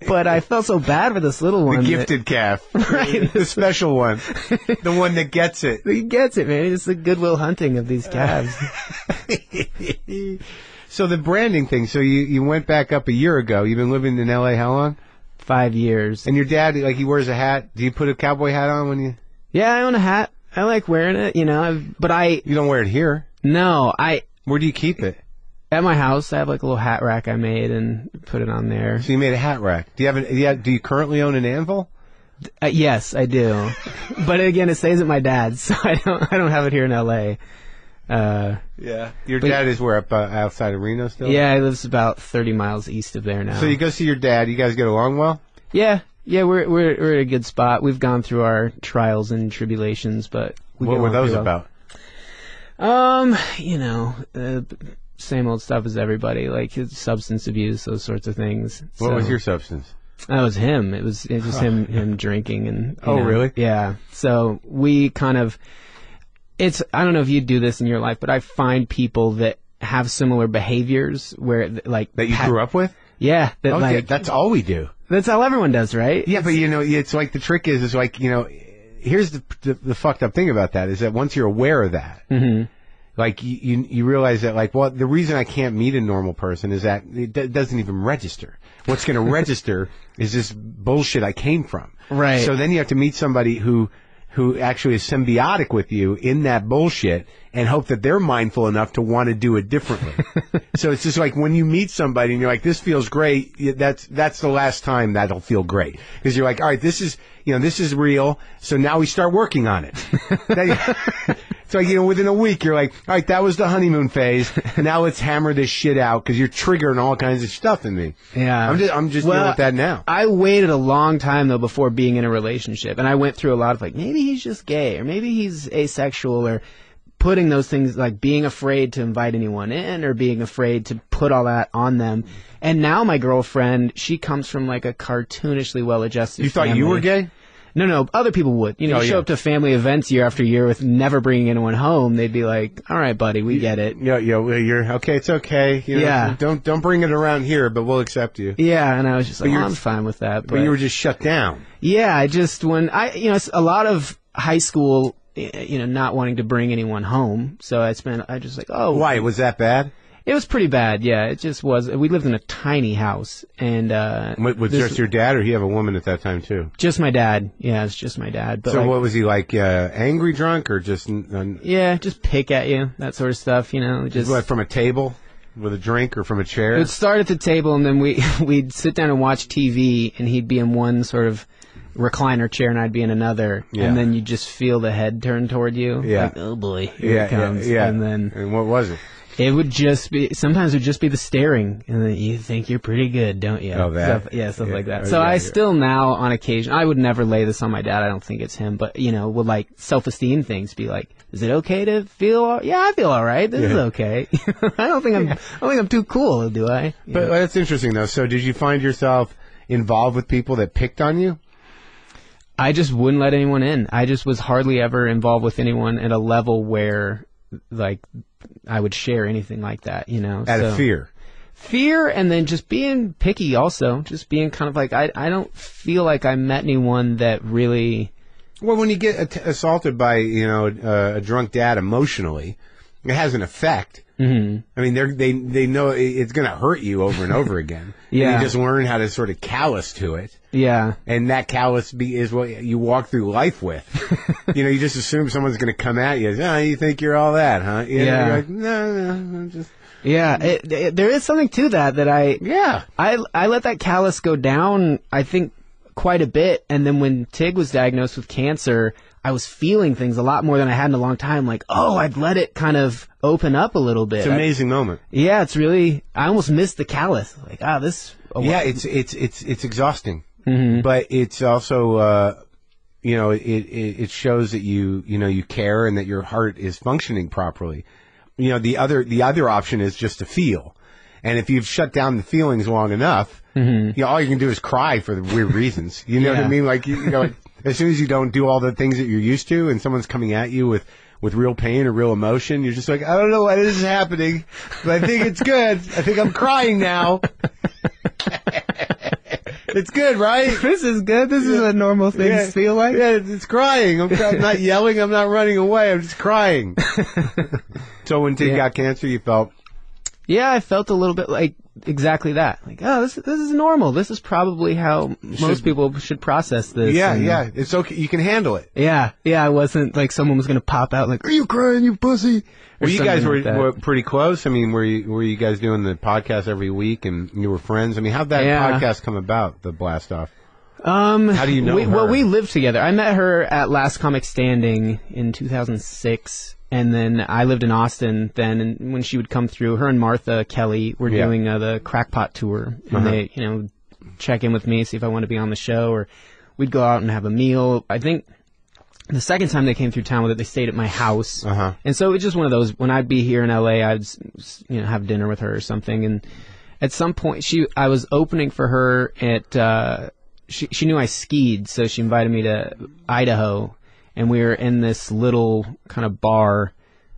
But I felt so bad for this little one. The gifted calf. Right. The special one. The one that gets it. He gets it, man. It's the Goodwill Hunting of these calves. So the branding thing, so you went back up a year ago. You've been living in L.A. how long? 5 years. And your dad, like, he wears a hat. Do you put a cowboy hat on when you... Yeah, I own a hat. I like wearing it, but I... You don't wear it here? No, Where do you keep it? At my house, I have like a little hat rack I made and put it on there. So you made a hat rack. Do you currently own an anvil? Yes, I do. But again, it stays at my dad's, so I don't have it here in LA. Yeah. Your dad is where, up outside of Reno still? Yeah, he lives about 30 miles east of there now. So you go see your dad. You guys get along well? Yeah, we're at a good spot. We've gone through our trials and tribulations, but what were those about? Same old stuff as everybody, like his substance abuse, those sorts of things. What was your substance? That was him. It was just him drinking and. Really? Yeah. So we kind of. I don't know if you do this in your life, but I find people that have similar behaviors where like that you grew up with. Yeah. That's all we do. That's how everyone does, right? Yeah, but it's like the trick is like here's the fucked up thing about that is that once you're aware of that. Mm-hmm. Like, you realize that, like, well, the reason I can't meet a normal person is that it doesn't even register. What's going to register is this bullshit I came from. Right. So then you have to meet somebody who actually is symbiotic with you in that bullshit and hope that they're mindful enough to want to do it differently. So it's just like when you meet somebody and you're like, this feels great, that's the last time that'll feel great. Because you're like, all right, this is real, so now we start working on it. So, within a week, you're like, all right, that was the honeymoon phase. Now let's hammer this shit out because you're triggering all kinds of stuff in me. Yeah. I'm just dealing with that now. I waited a long time, though, before being in a relationship. And I went through a lot of, like, maybe he's just gay or maybe he's asexual or putting those things, like being afraid to invite anyone in or being afraid to put all that on them. And now my girlfriend, she comes from, like, a cartoonishly well-adjusted You thought family. you were gay? No, other people would. You show up to family events year after year with never bringing anyone home. They'd be like, "All right, buddy, we get it." You're okay. It's okay. Yeah. Don't bring it around here, but we'll accept you. Yeah, and I was just like, I'm fine with that. But you were just shut down. Yeah, a lot of high school, not wanting to bring anyone home. So I just like, oh, why was that bad? It was pretty bad, yeah. It just was. We lived in a tiny house, and was just your dad, or he have a woman at that time too? Just my dad. Yeah, it's just my dad. But so what was he like? Angry drunk, or just? Yeah, just pick at you, that sort of stuff. Just what, from a table. with a drink or from a chair? It would start at the table, and then we'd sit down and watch TV, and he'd be in one sort of recliner chair, and I'd be in another. Yeah. And then you just feel the head turn toward you. Yeah. Like, oh boy, here it comes. Yeah. And what was it? it would just be, sometimes it would just be the staring, and then you think you're pretty good, don't you? Oh, that? Stuff like that. So I still now, on occasion, I would never lay this on my dad. I don't think it's him, but, would like self-esteem things be like, is it okay to feel? Yeah, I feel all right. This is okay. I don't think I'm too cool, do I? But that's interesting, though. So did you find yourself involved with people that picked on you? I just wouldn't let anyone in. I just was hardly ever involved with anyone at a level where, like, I would share anything like that, Out of fear. Fear, and then just being picky also. Just being kind of like, I don't feel like I met anyone that really... Well, when you get assaulted by, a drunk dad emotionally, it has an effect. Mm-hmm. I mean, they know it's going to hurt you over and over again. Yeah. And you just learn how to sort of callous to it. Yeah. And that callous is what you walk through life with. You just assume someone's going to come at you. Oh, you think you're all that, huh? Yeah. You're like, no, I'm just... Yeah, there is something to that I let that callus go down, I think, quite a bit. And then when Tig was diagnosed with cancer, I was feeling things a lot more than I had in a long time. Like, I'd let it kind of open up a little bit. It's an amazing moment. Yeah, it's really, I almost missed the callus. Like, this... Yeah, it's exhausting. Mm-hmm. But it's also, it shows that you care and that your heart is functioning properly. The other option is just to feel. And if you've shut down the feelings long enough, mm-hmm. All you can do is cry for the weird reasons. You know what I mean? Like, like, as soon as you don't do all the things that you're used to and someone's coming at you with real pain or real emotion, you're just like, I don't know why this is happening, but I think it's good. I think I'm crying now. It's good, right? This is good. This is what normal things feel like. Yeah, it's crying. I'm not yelling. I'm not running away. I'm just crying. So when Tig got cancer, you felt... Yeah, I felt a little bit like exactly that. Like, this is normal. This is probably how most people should process this. Yeah. It's okay. You can handle it. Yeah. I wasn't like someone was going to pop out like, are you crying, you pussy? Well, you guys were pretty close. I mean, were you guys doing the podcast every week and you were friends? I mean, how'd that podcast come about, the Blast Off? How do you know her? Well, we lived together. I met her at Last Comic Standing in 2006. And then I lived in Austin then, and when she would come through, her and Martha Kelly were doing the Crackpot tour, and they, check in with me, see if I want to be on the show, or we'd go out and have a meal. I think the second time they came through town with it, they stayed at my house, and so it was just one of those. When I'd be here in LA, I'd have dinner with her or something, and at some point I was opening for her at she knew I skied, so she invited me to Idaho. And we were in this little kind of bar,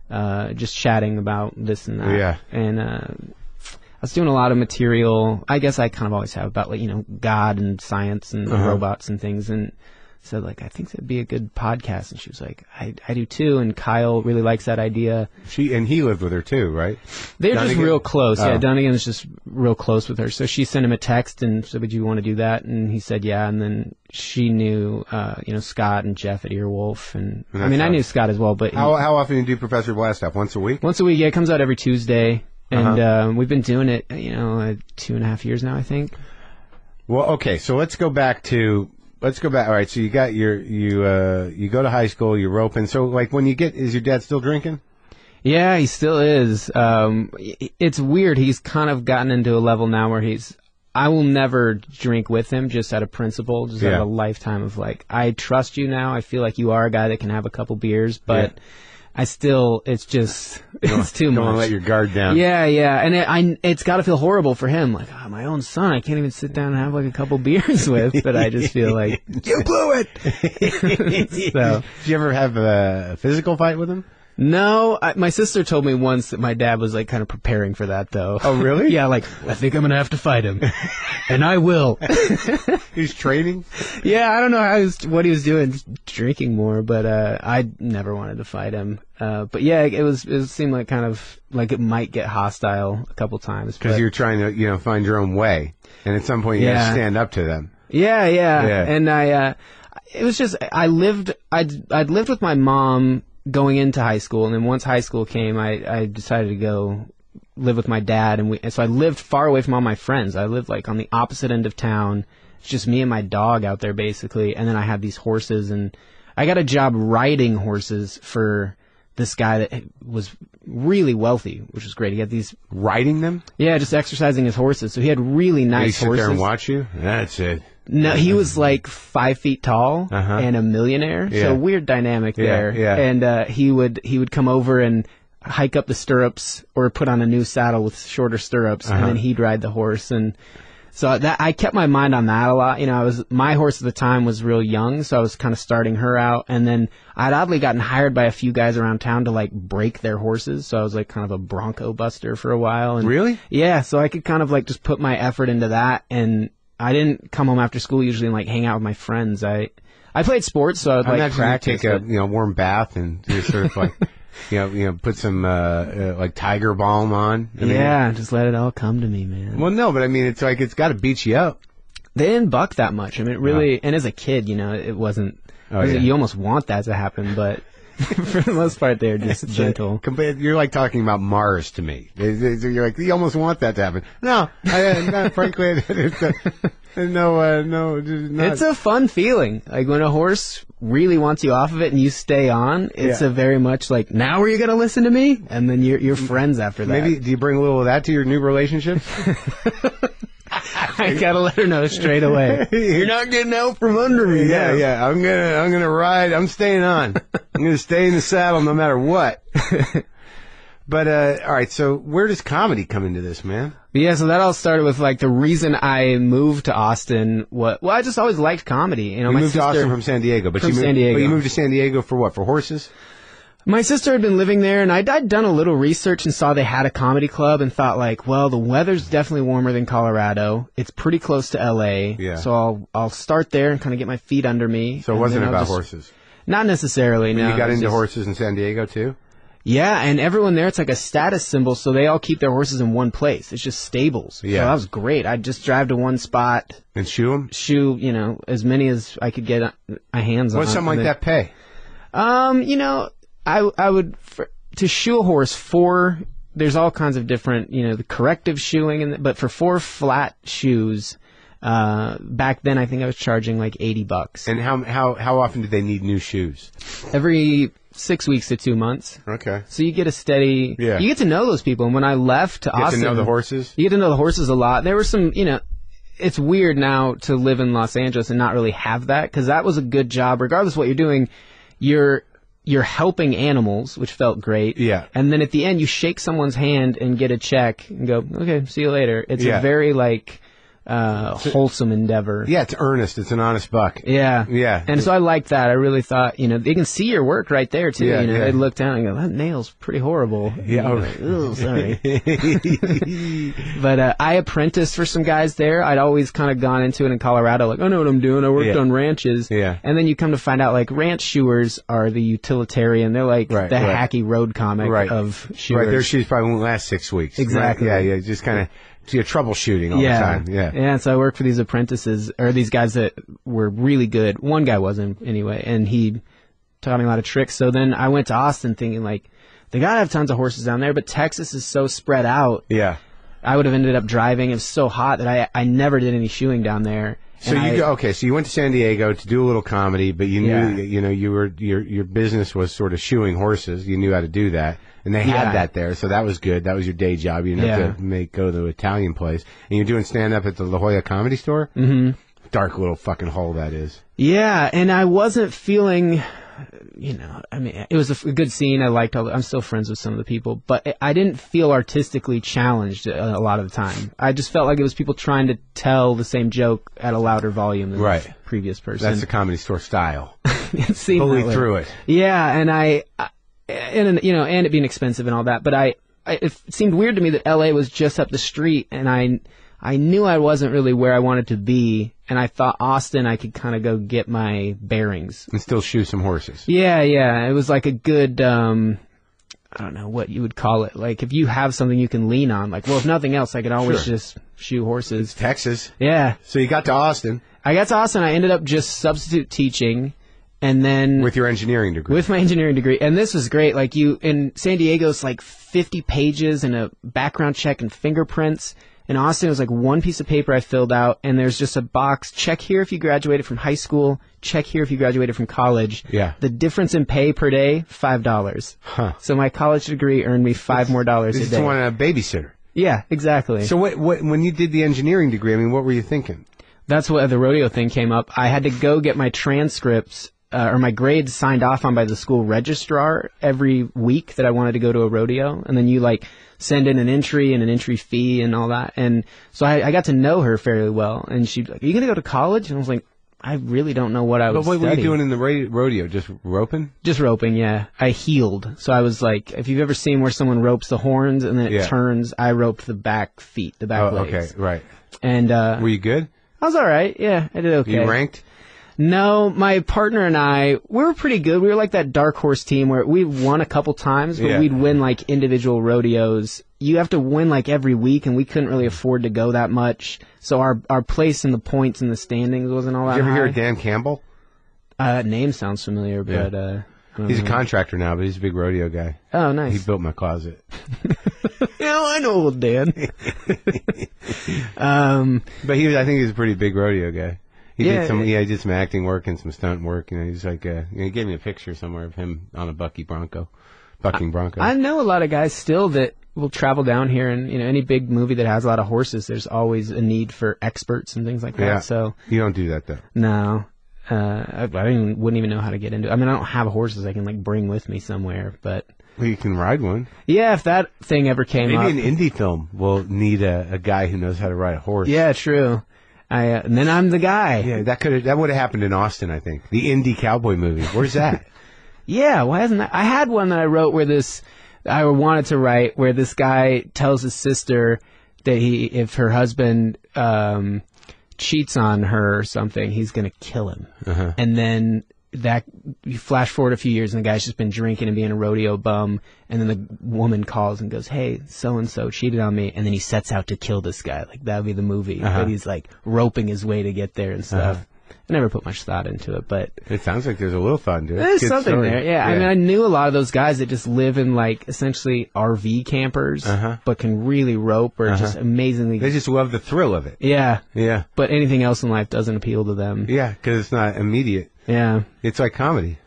just chatting about this and that. Yeah. And I was doing a lot of material. I guess I kind of always have about, like, God and science and robots and things. And said, like, I think that'd be a good podcast. And she was like, I do too. And Kyle really likes that idea. And he lived with her too, right? They're just real close. Oh. Yeah, Dunnigan is just real close with her. So she sent him a text and said, would you want to do that? And he said, yeah. And then she knew, Scott and Jeff at Earwolf. And I mean, I knew Scott as well. But how often do you do Professor Blastoff? Once a week? Once a week, yeah. It comes out every Tuesday. And we've been doing it, 2.5 years now, I think. Well, okay. So let's go back. All right. So you got you go to high school, you're roping. So, like, is your dad still drinking? Yeah, he still is. It's weird. He's kind of gotten into a level now where I will never drink with him just out of principle, just out of a lifetime of, like, I trust you now. I feel like you are a guy that can have a couple beers, but it's too much. Don't want to let your guard down. Yeah. And it's got to feel horrible for him. Like, my own son, I can't even sit down and have, like, a couple beers with, but I just feel like, you blew it! So, did you ever have a physical fight with him? No, my sister told me once that my dad was, like, kind of preparing for that, though. Oh, really? Yeah, like, I think I'm going to have to fight him. And I will. He's training? Yeah, I don't know what he was doing, just drinking more, but I never wanted to fight him. But yeah, it seemed like kind of like it might get hostile a couple times. Because you're trying to, find your own way. And at some point you got to stand up to them. Yeah. And it was just, I'd lived with my mom going into high school, and then once high school came, I decided to go live with my dad, and so I lived far away from all my friends. I lived like on the opposite end of town. It's just me and my dog out there basically, and then I had these horses, and I got a job riding horses for this guy that was really wealthy, which was great. He had these... Riding them? Yeah, just exercising his horses. So he had really nice Did he sit horses. there and watch you? That's it. No, he was like 5 feet tall and a millionaire. Yeah. So weird dynamic there. Yeah. And he would come over and hike up the stirrups or put on a new saddle with shorter stirrups, and then he'd ride the horse. And so I kept my mind on that a lot. You know, my horse at the time was real young, so I was kind of starting her out. And then I'd oddly gotten hired by a few guys around town to like break their horses. So I was like kind of a bronco buster for a while. And Really? Yeah. So I could kind of like just put my effort into that. And I didn't come home after school usually and like hang out with my friends. I played sports, so I would like practice. Take a warm bath and just sort of like put some like tiger balm on. Just let it all come to me, man. Well, no, but I mean, it's like it's got to beat you up. They didn't buck that much. I mean, it really, and as a kid, it wasn't. You almost want that to happen, but for the most part, they're just gentle. You're like talking about Mars to me. You're like, you almost want that to happen. No, frankly, no. It's a fun feeling. Like when a horse really wants you off of it and you stay on, it's a very much like, now are you going to listen to me? And then you're friends after that. Maybe, do you bring a little of that to your new relationships? I gotta let her know straight away. You're not getting out from under me. Yeah. I'm gonna ride. I'm staying on. I'm gonna stay in the saddle no matter what. But all right. So where does comedy come into this, man? Yeah. So that all started with like the reason I moved to Austin. I just always liked comedy. You moved to Austin from San Diego, but San Diego. But you moved to San Diego for what? For horses? My sister had been living there, and I'd done a little research and saw they had a comedy club and thought, like, well, the weather's definitely warmer than Colorado. It's pretty close to L.A., so I'll start there and kind of get my feet under me. So it wasn't about horses? Not necessarily, no. You got into horses in San Diego, too? Yeah, and everyone there, it's like a status symbol, so they all keep their horses in one place. It's just stables. Yeah. So that was great. I'd just drive to one spot. And shoe them? Shoe, as many as I could get my hands on. What's something like that pay? I would to shoe a horse there's all kinds of different, the corrective shoeing, but for 4 flat shoes, back then I think I was charging like $80. And how often did they need new shoes? Every 6 weeks to 2 months. Okay. So you get a steady, you get to know those people. And when I left to Austin, you get to know the horses? You get to know the horses a lot. There were some, it's weird now to live in Los Angeles and not really have that, because that was a good job. Regardless of what you're doing, you're helping animals, which felt great. Yeah. And then at the end, you shake someone's hand and get a check and go, okay, see you later. It's a very, wholesome endeavor. Yeah, it's earnest. It's an honest buck. Yeah. Yeah. And so I liked that. I really thought, they can see your work right there, too. Yeah, They'd look down and go, that nail's pretty horrible. Yeah. Oh, sorry. But I apprenticed for some guys there. I'd always kind of gone into it in Colorado, like, I know what I'm doing. I worked on ranches. Yeah. And then you come to find out, like, ranch shoers are the utilitarian. They're like the hacky road comic of shoers. Right. Their shoes probably won't last 6 weeks. Exactly. Right? Yeah. Just kind of... So you're troubleshooting all the time. Yeah. And so I worked for these apprentices, or these guys that were really good. One guy wasn't, anyway, and he taught me a lot of tricks. So then I went to Austin thinking, like, they got to have tons of horses down there, but Texas is so spread out. Yeah. I would have ended up driving. It was so hot that I never did any shoeing down there. So so you went to San Diego to do a little comedy, but you knew, your business was sort of shoeing horses. You knew how to do that. And they had that there, so that was good. That was your day job. You didn't have to go to the Italian place. And you're doing stand-up at the La Jolla Comedy Store? Mm-hmm. Dark little fucking hole that is. Yeah, and I wasn't feeling, it was a good scene. I liked I'm still friends with some of the people, but I didn't feel artistically challenged a lot of the time. I just felt like it was people trying to tell the same joke at a louder volume than the previous person. That's the Comedy Store style. It seemed fully through it. Yeah, and and it being expensive and all that, but it seemed weird to me that LA was just up the street, and I knew I wasn't really where I wanted to be, and I thought Austin I could kind of go get my bearings. And still shoe some horses. Yeah, it was like a good, I don't know what you would call it, like if you have something you can lean on, like, well, if nothing else, I could always just shoe horses. It's Texas. Yeah. So you got to Austin. I got to Austin, I ended up just substitute teaching. And then with your engineering degree. With my engineering degree. And this was great. Like in San Diego, it's like 50 pages and a background check and fingerprints. In Austin, it was like one piece of paper I filled out, and there's just a box. Check here if you graduated from high school. Check here if you graduated from college. Yeah. The difference in pay per day, $5. Huh. So my college degree earned me $5 more a day. This is one a babysitter. Yeah, exactly. So when you did the engineering degree, I mean, what were you thinking? That's what the rodeo thing came up. I had to go get my transcripts or my grades signed off on by the school registrar every week that I wanted to go to a rodeo. And then you like send in an entry and an entry fee and all that. And so I got to know her fairly well. And she'd be like, are you going to go to college? And I was like, I really don't know what I was studying. But what were you doing in the rodeo? Just roping? Just roping, yeah. I heeled. So I was like, if you've ever seen where someone ropes the horns and then it turns, I roped the back feet, the back legs. Okay, right. And were you good? I was all right. Yeah, I did okay. You ranked? No, my partner and I, we were pretty good. We were like that dark horse team where we won a couple times, but we'd win like individual rodeos. You have to win like every week, and we couldn't really afford to go that much. So our place in the points in the standings wasn't all that high. Did you ever hear of Dan Campbell? Name sounds familiar, but he's a contractor now, but he's a big rodeo guy. Oh, nice. He built my closet. Yeah, I know old Dan. But I think he's a pretty big rodeo guy. He did some acting work and some stunt work. You know, he's like, he gave me a picture somewhere of him on a bucking bronco. I know a lot of guys still that will travel down here, and you know, any big movie that has a lot of horses, there's always a need for experts and things like that. Yeah. So you don't do that though. No, I wouldn't even know how to get into it. I mean, I don't have horses I can like bring with me somewhere, but. Well, you can ride one. Yeah, if that thing ever came up. Maybe an indie film will need a guy who knows how to ride a horse. Yeah, true. And then I'm the guy. Yeah, that would have happened in Austin, I think. The indie cowboy movie. Where's that? Yeah, why hasn't that? I had one that I wrote I wanted to write where this guy tells his sister that if her husband cheats on her or something, he's going to kill him. Uh-huh. And then you flash forward a few years, and the guy's just been drinking and being a rodeo bum, and then the woman calls and goes, hey, so-and-so cheated on me, and then he sets out to kill this guy. Like, that would be the movie. But he's, like, roping his way to get there and stuff. I never put much thought into it, but... It sounds like there's a little thought into it. There's something there, yeah. I mean, I knew a lot of those guys that just live in, like, essentially RV campers, but can really rope or just amazingly... They just love the thrill of it. Yeah. Yeah. But anything else in life doesn't appeal to them. Yeah, because it's not immediate. Yeah. It's like comedy.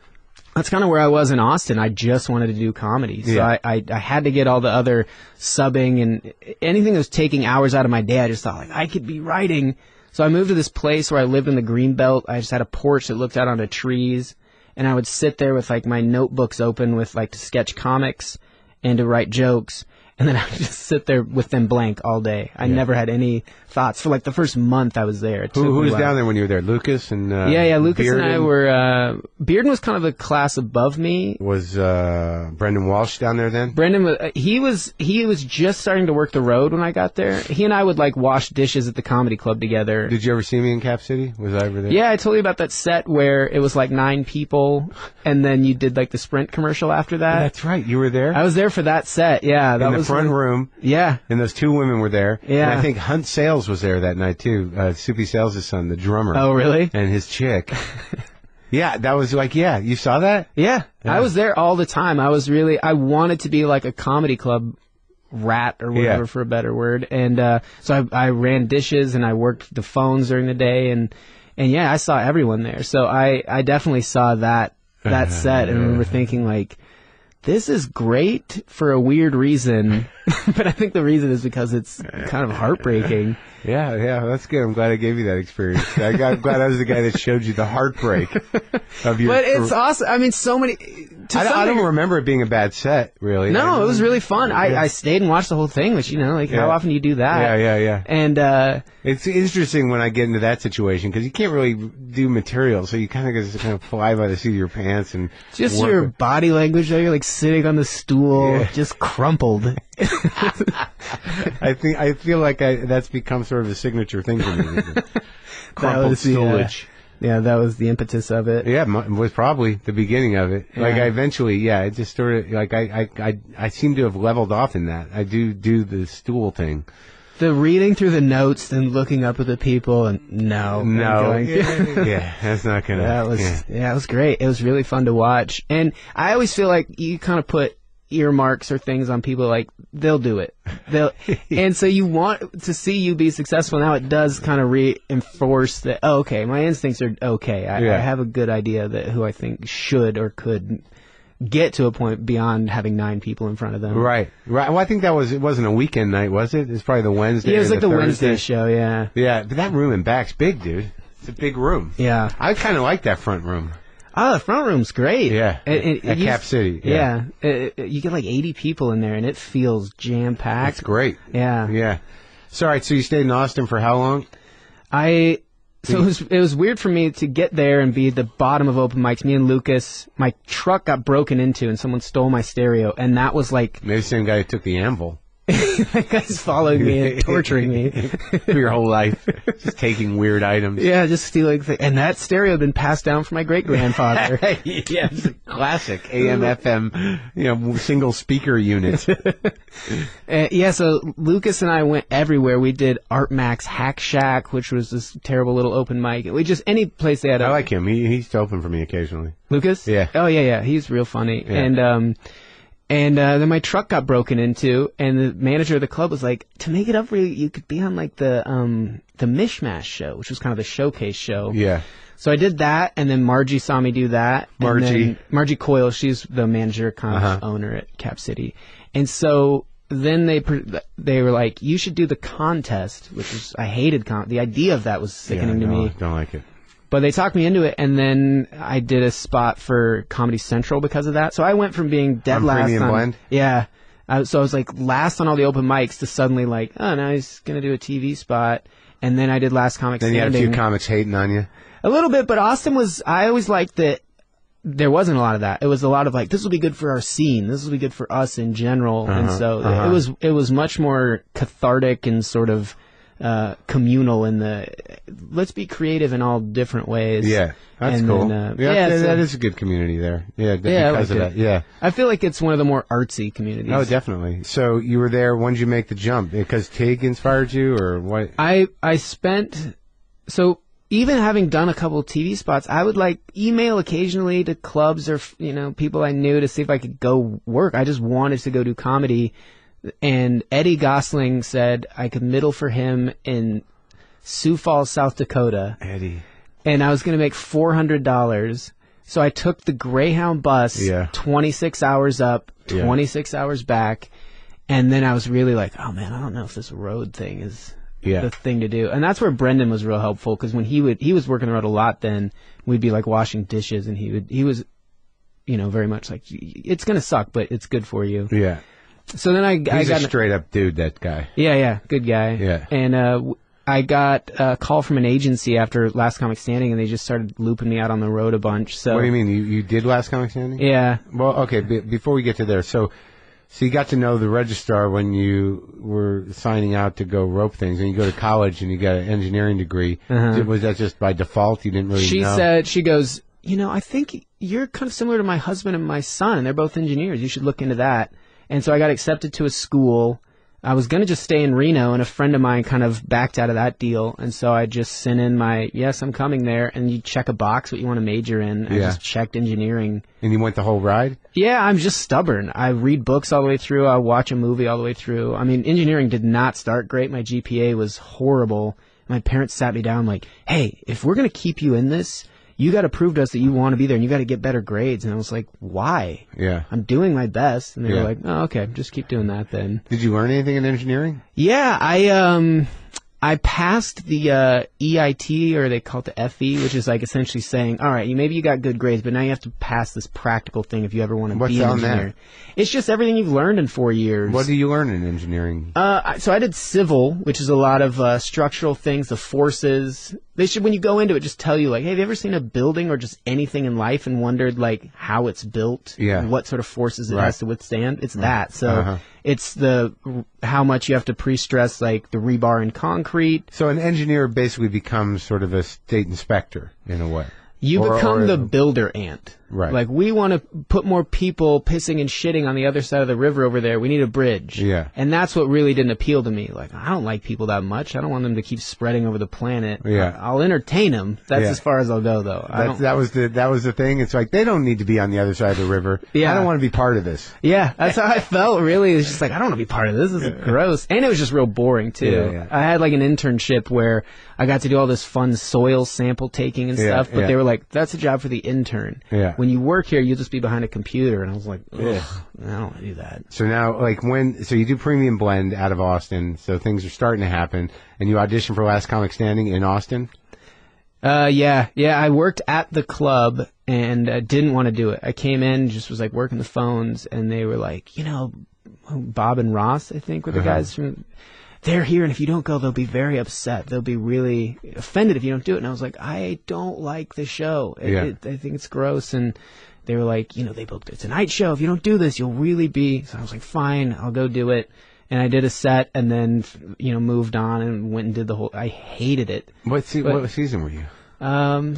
That's kind of where I was in Austin. I just wanted to do comedy. So I had to get all the other subbing and anything that was taking hours out of my day. I just thought, like, I could be writing. So I moved to this place where I lived in the Greenbelt. I just had a porch that looked out onto trees. And I would sit there with, like, my notebooks open with, like, to sketch comics and to write jokes. And then I would just sit there with them blank all day. I never had any thoughts. For like the first month I was there. Who was down there when you were there? Lucas and Yeah, Lucas Bearden? and I were... Bearden was kind of the class above me. Was Brendan Walsh down there then? Brendan, he was just starting to work the road when I got there. He and I would like wash dishes at the comedy club together. Did you ever see me in Cap City? Was I ever there? Yeah, I told you about that set where it was like 9 people, and then you did like the Sprint commercial after that. Yeah, that's right. You were there? I was there for that set, yeah. That in the front room. Yeah. And those 2 women were there. Yeah. And I think Hunt Sales was there that night, too. Soupy Sales' son, the drummer. Oh, really? And his chick. Yeah, that was like, you saw that? Yeah. I was there all the time. I wanted to be like a comedy club rat or whatever for a better word. And so I ran dishes and I worked the phones during the day. And yeah, I saw everyone there. So I definitely saw that set and remember thinking like, this is great for a weird reason, but I think the reason is because it's kind of heartbreaking. Yeah, that's good. I'm glad I gave you that experience. I'm glad I was the guy that showed you the heartbreak of your... But it's awesome. I mean, so many... I don't remember it being a bad set, really. No, it was really fun. I stayed and watched the whole thing, which, how often do you do that? Yeah. And... it's interesting when I get into that situation, because you can't really do material, so you kind of fly by the seat of your pants and... Just your body language, though. You're like sitting on the stool, just crumpled. I feel like that's become sort of a signature thing for me. Crumpled stoolage. Yeah, that was the impetus of it. Yeah, it was probably the beginning of it. Yeah. Like, I eventually, it just sort of, like, I seem to have leveled off in that. I do the stool thing. The reading through the notes and looking up at the people and no, that's not gonna. It was great. It was really fun to watch, and I always feel like you kind of put earmarks or things on people, like they'll do it. And so you want to see you be successful. Now it does kind of reinforce that. Oh, okay, my instincts are okay. I have a good idea that who I think should or could get to a point beyond having 9 people in front of them. Right. Well, I think it wasn't a weekend night, was it? It's probably the Wednesday. Yeah, it was like the Thursday. Wednesday show, yeah. Yeah, but that room in back's big, dude. It's a big room. Yeah. I kind of like that front room. Oh, the front room's great. Yeah. At Cap City. Yeah. You get like 80 people in there, and it feels jam-packed. It's great. Yeah. Yeah. So, all right, so you stayed in Austin for how long? So it was weird for me to get there and be at the bottom of open mics. Me and Lucas, my truck got broken into and someone stole my stereo, and that was like... Maybe the same guy who took the anvil. That guy's following me and torturing me. For your whole life. Just taking weird items. Yeah, just stealing things. And that stereo had been passed down from my great-grandfather. Yeah, it's a classic AM, FM, single speaker unit. So Lucas and I went everywhere. We did Art Mac's Hack Shack, which was this terrible little open mic. We just, any place they had. I like him. He's open for me occasionally. Lucas? Yeah. Oh, yeah. He's real funny. Yeah. And then my truck got broken into, and the manager of the club was like, to make it up for you, you could be on like the Mishmash show, which was kind of the showcase show. Yeah. So I did that, and then Margie saw me do that. Margie Coyle, she's the manager, kind of owner at Cap City. And so then they were like, you should do the contest, which is, I hated the idea of that was sickening to me. Don't like it. But they talked me into it, and then I did a spot for Comedy Central because of that. So I went from being dead last Premium Blend? Yeah. So I was like last on all the open mics to suddenly like, oh, now he's going to do a TV spot. And then I did Last Comic Standing. Then you had a few comics hating on you? A little bit, but Austin was, I always liked that there wasn't a lot of that. It was a lot of like, this will be good for our scene. This will be good for us in general. And so it was much more cathartic and sort of communal in the let's be creative in all different ways. Yeah, that's cool. That is a good community there. Yeah, because of that. Yeah, I feel like it's one of the more artsy communities. Oh, definitely. So you were there. When did you make the jump? Because Tig inspired you, or what? I spent so. Even having done a couple of TV spots, I would like email occasionally to clubs or people I knew to see if I could go work. I just wanted to go do comedy. And Eddie Gosling said I could middle for him in Sioux Falls, South Dakota. Eddie. And I was going to make $400. So I took the Greyhound bus, 26 hours up, 26 hours back. And then I was really like, oh, man, I don't know if this road thing is the thing to do. And that's where Brendan was real helpful, because when he was working the road a lot then, we'd be like washing dishes, and he was, very much like, it's going to suck, but it's good for you. Yeah. So then I got a straight up dude, that guy. Yeah, good guy. Yeah. And I got a call from an agency after Last Comic Standing, and they just started looping me out on the road a bunch. So what do you mean? You did Last Comic Standing? Yeah. Well, okay. Before we get to there, so you got to know the registrar when you were signing out to go rope things, and you go to college and you got an engineering degree. Was that just by default? You didn't really know? She goes, I think you're kind of similar to my husband and my son. They're both engineers. You should look into that. And so I got accepted to a school. I was going to just stay in Reno, and a friend of mine kind of backed out of that deal. And so I just sent in my, yes, I'm coming there. And you check a box what you want to major in. I just checked engineering. And you went the whole ride? Yeah, I'm just stubborn. I read books all the way through. I watch a movie all the way through. I mean, engineering did not start great. My GPA was horrible. My parents sat me down like, hey, if we're going to keep you in this, you got to prove to us that you want to be there, and you got to get better grades. And I was like, why? Yeah. I'm doing my best. And they were like, oh, okay, just keep doing that then. Did you learn anything in engineering? Yeah, I passed the EIT, or they call it the FE, which is like essentially saying, all right, maybe you got good grades, but now you have to pass this practical thing if you ever want to be an engineer. It's just everything you've learned in 4 years. What do you learn in engineering? So I did civil, which is a lot of structural things, the forces. They should, when you go into it, just tell you, like, hey, have you ever seen a building or just anything in life and wondered, like, how it's built? Yeah. What sort of forces it has to withstand? It's that. So it's how much you have to pre-stress, like, the rebar in concrete. So an engineer basically becomes sort of a state inspector, in a way. You become the builder ant. Right. Like, we want to put more people pissing and shitting on the other side of the river over there. We need a bridge. Yeah. And that's what really didn't appeal to me. Like, I don't like people that much. I don't want them to keep spreading over the planet. Yeah. I'll entertain them. That's as far as I'll go, though. That was the thing. It's like, they don't need to be on the other side of the river. Yeah. I don't want to be part of this. Yeah, that's how I felt, really. It's just like, I don't want to be part of this. This is gross. And it was just real boring, too. Yeah. I had, like, an internship where I got to do all this fun soil sample taking and stuff, but they were like, that's a job for the intern. Yeah. When you work here, you'll just be behind a computer. And I was like, ugh, I don't want to do that. So now, like, so you do Premium Blend out of Austin, so things are starting to happen, and you audition for Last Comic Standing in Austin? Yeah, I worked at the club and didn't want to do it. I came in, just was like working the phones, and they were like, Bob and Ross, I think, were the guys from... They're here, and if you don't go, they'll be very upset. They'll be really offended if you don't do it. And I was like, I don't like the show. I think it's gross. And they were like, they booked it's a night show. If you don't do this, you'll really be... So I was like, fine, I'll go do it. And I did a set, and then, moved on and went and did the whole... I hated it. What season were you?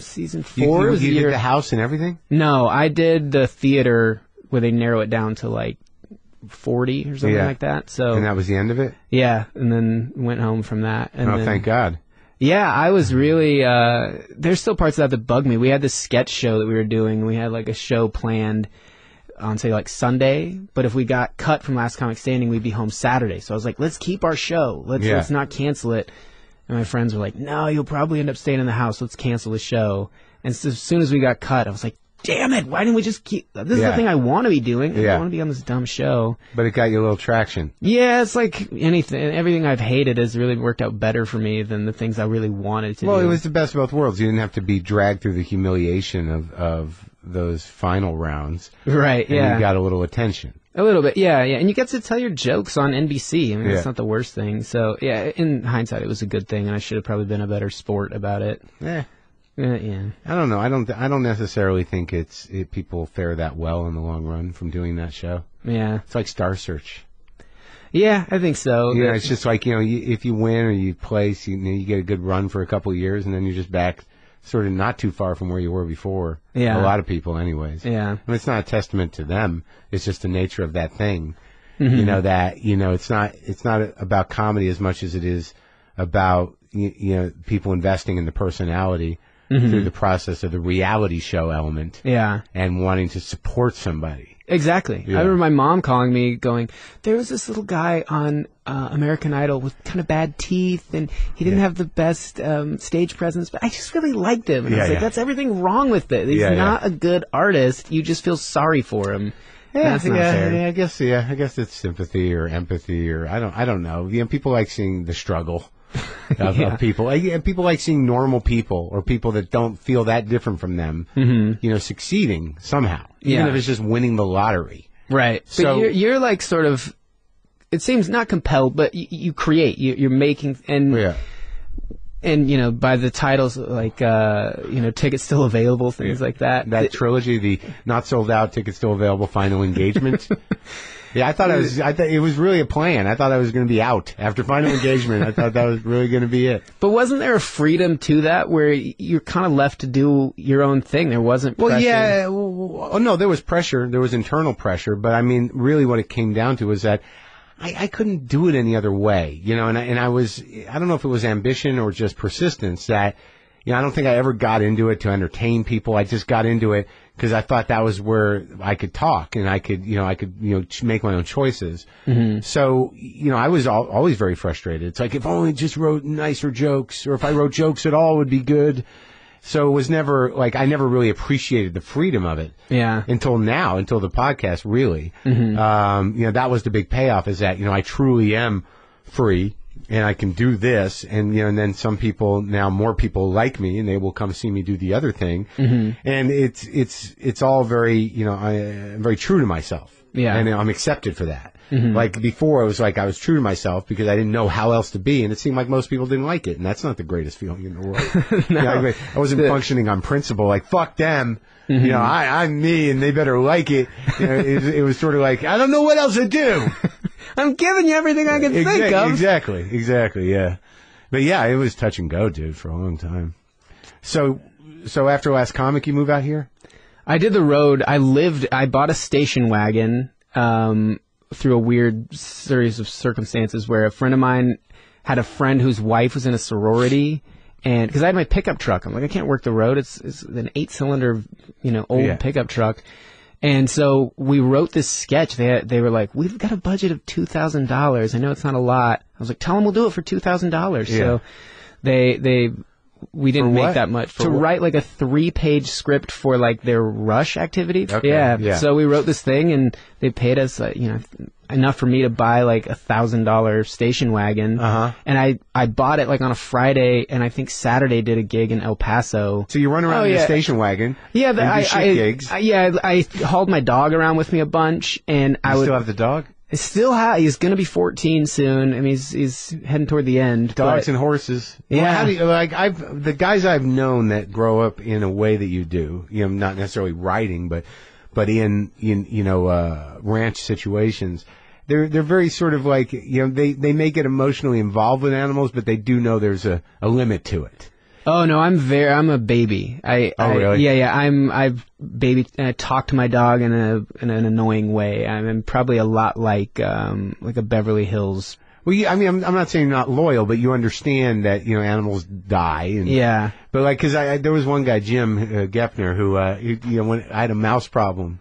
Season 4. You did the house and everything? No, I did the theater where they narrow it down to, like, 40 or something like that. So, and that was the end of it? Yeah, and then went home from that. And then, thank God. Yeah, I was really... there's still parts of that bug me. We had this sketch show that we were doing. We had, like, a show planned on, say, like, Sunday. But if we got cut from Last Comic Standing, we'd be home Saturday. So I was like, let's keep our show. Let's not cancel it. And my friends were like, no, you'll probably end up staying in the house. Let's cancel the show. And so as soon as we got cut, I was like, damn it, why didn't we just keep... This is the thing I want to be doing. I don't want to be on this dumb show. But it got you a little traction. Yeah, it's like everything I've hated has really worked out better for me than the things I really wanted to do. Well, it was the best of both worlds. You didn't have to be dragged through the humiliation of those final rounds. Right, and you got a little attention. A little bit, yeah. And you get to tell your jokes on NBC. I mean, that's not the worst thing. So, yeah, in hindsight, it was a good thing, and I should have probably been a better sport about it. Yeah. Yeah. I don't know. I don't necessarily think people fare that well in the long run from doing that show. Yeah. It's like Star Search. Yeah, I think so. Yeah, it's just like, if you win or you place, you get a good run for a couple of years, and then you're just back sort of not too far from where you were before. Yeah. A lot of people anyways. Yeah. I mean, it's not a testament to them. It's just the nature of that thing. Mm-hmm. It's not about comedy as much as it is about, people investing in the personality. Mm-hmm. Through the process of the reality show element. Yeah. And wanting to support somebody. Exactly. Yeah. I remember my mom calling me going, there was this little guy on American Idol with kind of bad teeth, and he didn't have the best stage presence, but I just really liked him. And I was like, that's everything wrong with it. He's not a good artist. You just feel sorry for him. Yeah, that's not fair. I guess it's sympathy or empathy or I don't know. People like seeing the struggle. Of people. People like seeing normal people or people that don't feel that different from them, succeeding somehow. Even if it's just winning the lottery. Right. So but you're like sort of, it seems not compelled, but you create, you're making, and by the titles, like, tickets still available, things like that. That trilogy, the not sold out, tickets still available, Final Engagement. Yeah, I thought it was really a plan. I thought I was going to be out after Final Engagement. I thought that was really going to be it. But wasn't there a freedom to that where you're kind of left to do your own thing? There wasn't pressure. Well, yeah. No, there was pressure. There was internal pressure. But I mean, really what it came down to was that I couldn't do it any other way. And I don't know if it was ambition or just persistence that, I don't think I ever got into it to entertain people. I just got into it because I thought that was where I could talk and I could make my own choices. Mm-hmm. So, I was always very frustrated. It's like, if only just wrote nicer jokes, or if I wrote jokes at all, it would be good. So it was never like, I never really appreciated the freedom of it. Yeah. Until the podcast, really. Mm-hmm. That was the big payoff, is that, I truly am free. And I can do this, and and then more people like me, and they will come see me do the other thing. Mm-hmm. And it's all very, I'm very true to myself. Yeah. And I'm accepted for that. Mm-hmm. Like before, it was like I was true to myself because I didn't know how else to be, and it seemed like most people didn't like it, and that's not the greatest feeling in the world. No. I wasn't functioning on principle, like fuck them. Mm-hmm. I'm me, and they better like it. It was sort of like, I don't know what else to do. I'm giving you everything I can think of. Exactly, yeah. But yeah, it was touch and go, dude, for a long time. So after Last Comic, you move out here? I did the road. I bought a station wagon through a weird series of circumstances where a friend of mine had a friend whose wife was in a sorority. And because I had my pickup truck, I'm like, I can't work the road. It's an 8-cylinder, old pickup truck. And so we wrote this sketch. They were like, we've got a budget of $2,000. I know it's not a lot. I was like, tell them we'll do it for $2,000. So we didn't make that much to write like a 3-page script for like their Rush activity. Okay. Yeah. So we wrote this thing and they paid us, enough for me to buy like $1,000 station wagon. And I bought it like on a Friday, and I think Saturday did a gig in El Paso. So you run around in a station wagon. Yeah, gigs. I hauled my dog around with me a bunch, and I would still have the dog. I still have. He's going to be 14 soon. I mean, he's heading toward the end. Dogs and horses. Yeah. Well, how do you, the guys I've known that grow up in a way that you do, not necessarily writing, but in ranch situations, they're very sort of like, they may get emotionally involved with animals, but they do know there's a limit to it. Oh no, I'm a baby. Really? Yeah. I talk to my dog in an annoying way. I'm probably a lot like a Beverly Hills. Well, I'm not saying you're not loyal, but you understand that animals die. Yeah. But because there was one guy, Jim Geffner, who when I had a mouse problem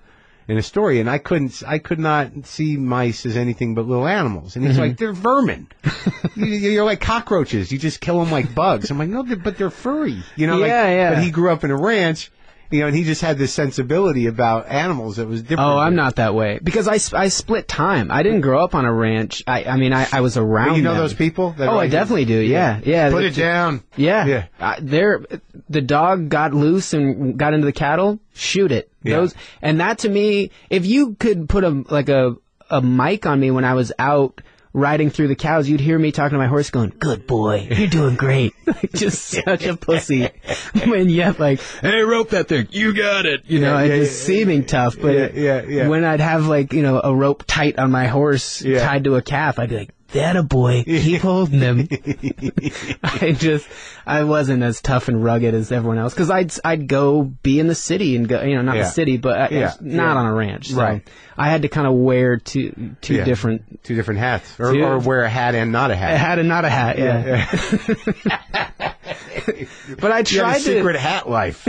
in a story, and I could not see mice as anything but little animals. And he's like, they're vermin. You're like cockroaches. You just kill them like bugs. I'm like, no, but they're furry. Yeah. But he grew up in a ranch, and he just had this sensibility about animals that was different. Oh, I'm not that way. Because I split time. I didn't grow up on a ranch. I was around But you know them. those people? I definitely do, yeah. Put it down. Yeah. The dog got loose and got into the cattle, shoot it. Yeah. And that to me, if you could put a mic on me when I was out riding through the cows, you'd hear me talking to my horse going, good boy, you're doing great. Just such a pussy. When yet like, hey, rope that thing, you got it. Just seeming tough. But when I'd have a rope tight on my horse tied to a calf, I'd be like, that a boy, keep holding him. I wasn't as tough and rugged as everyone else, because I'd go be in the city and go, not the city, but not on a ranch. So right. I had to kind of wear two different hats, or wear a hat and not a hat. A hat and not a hat. Yeah. But I tried you had a secret hat life.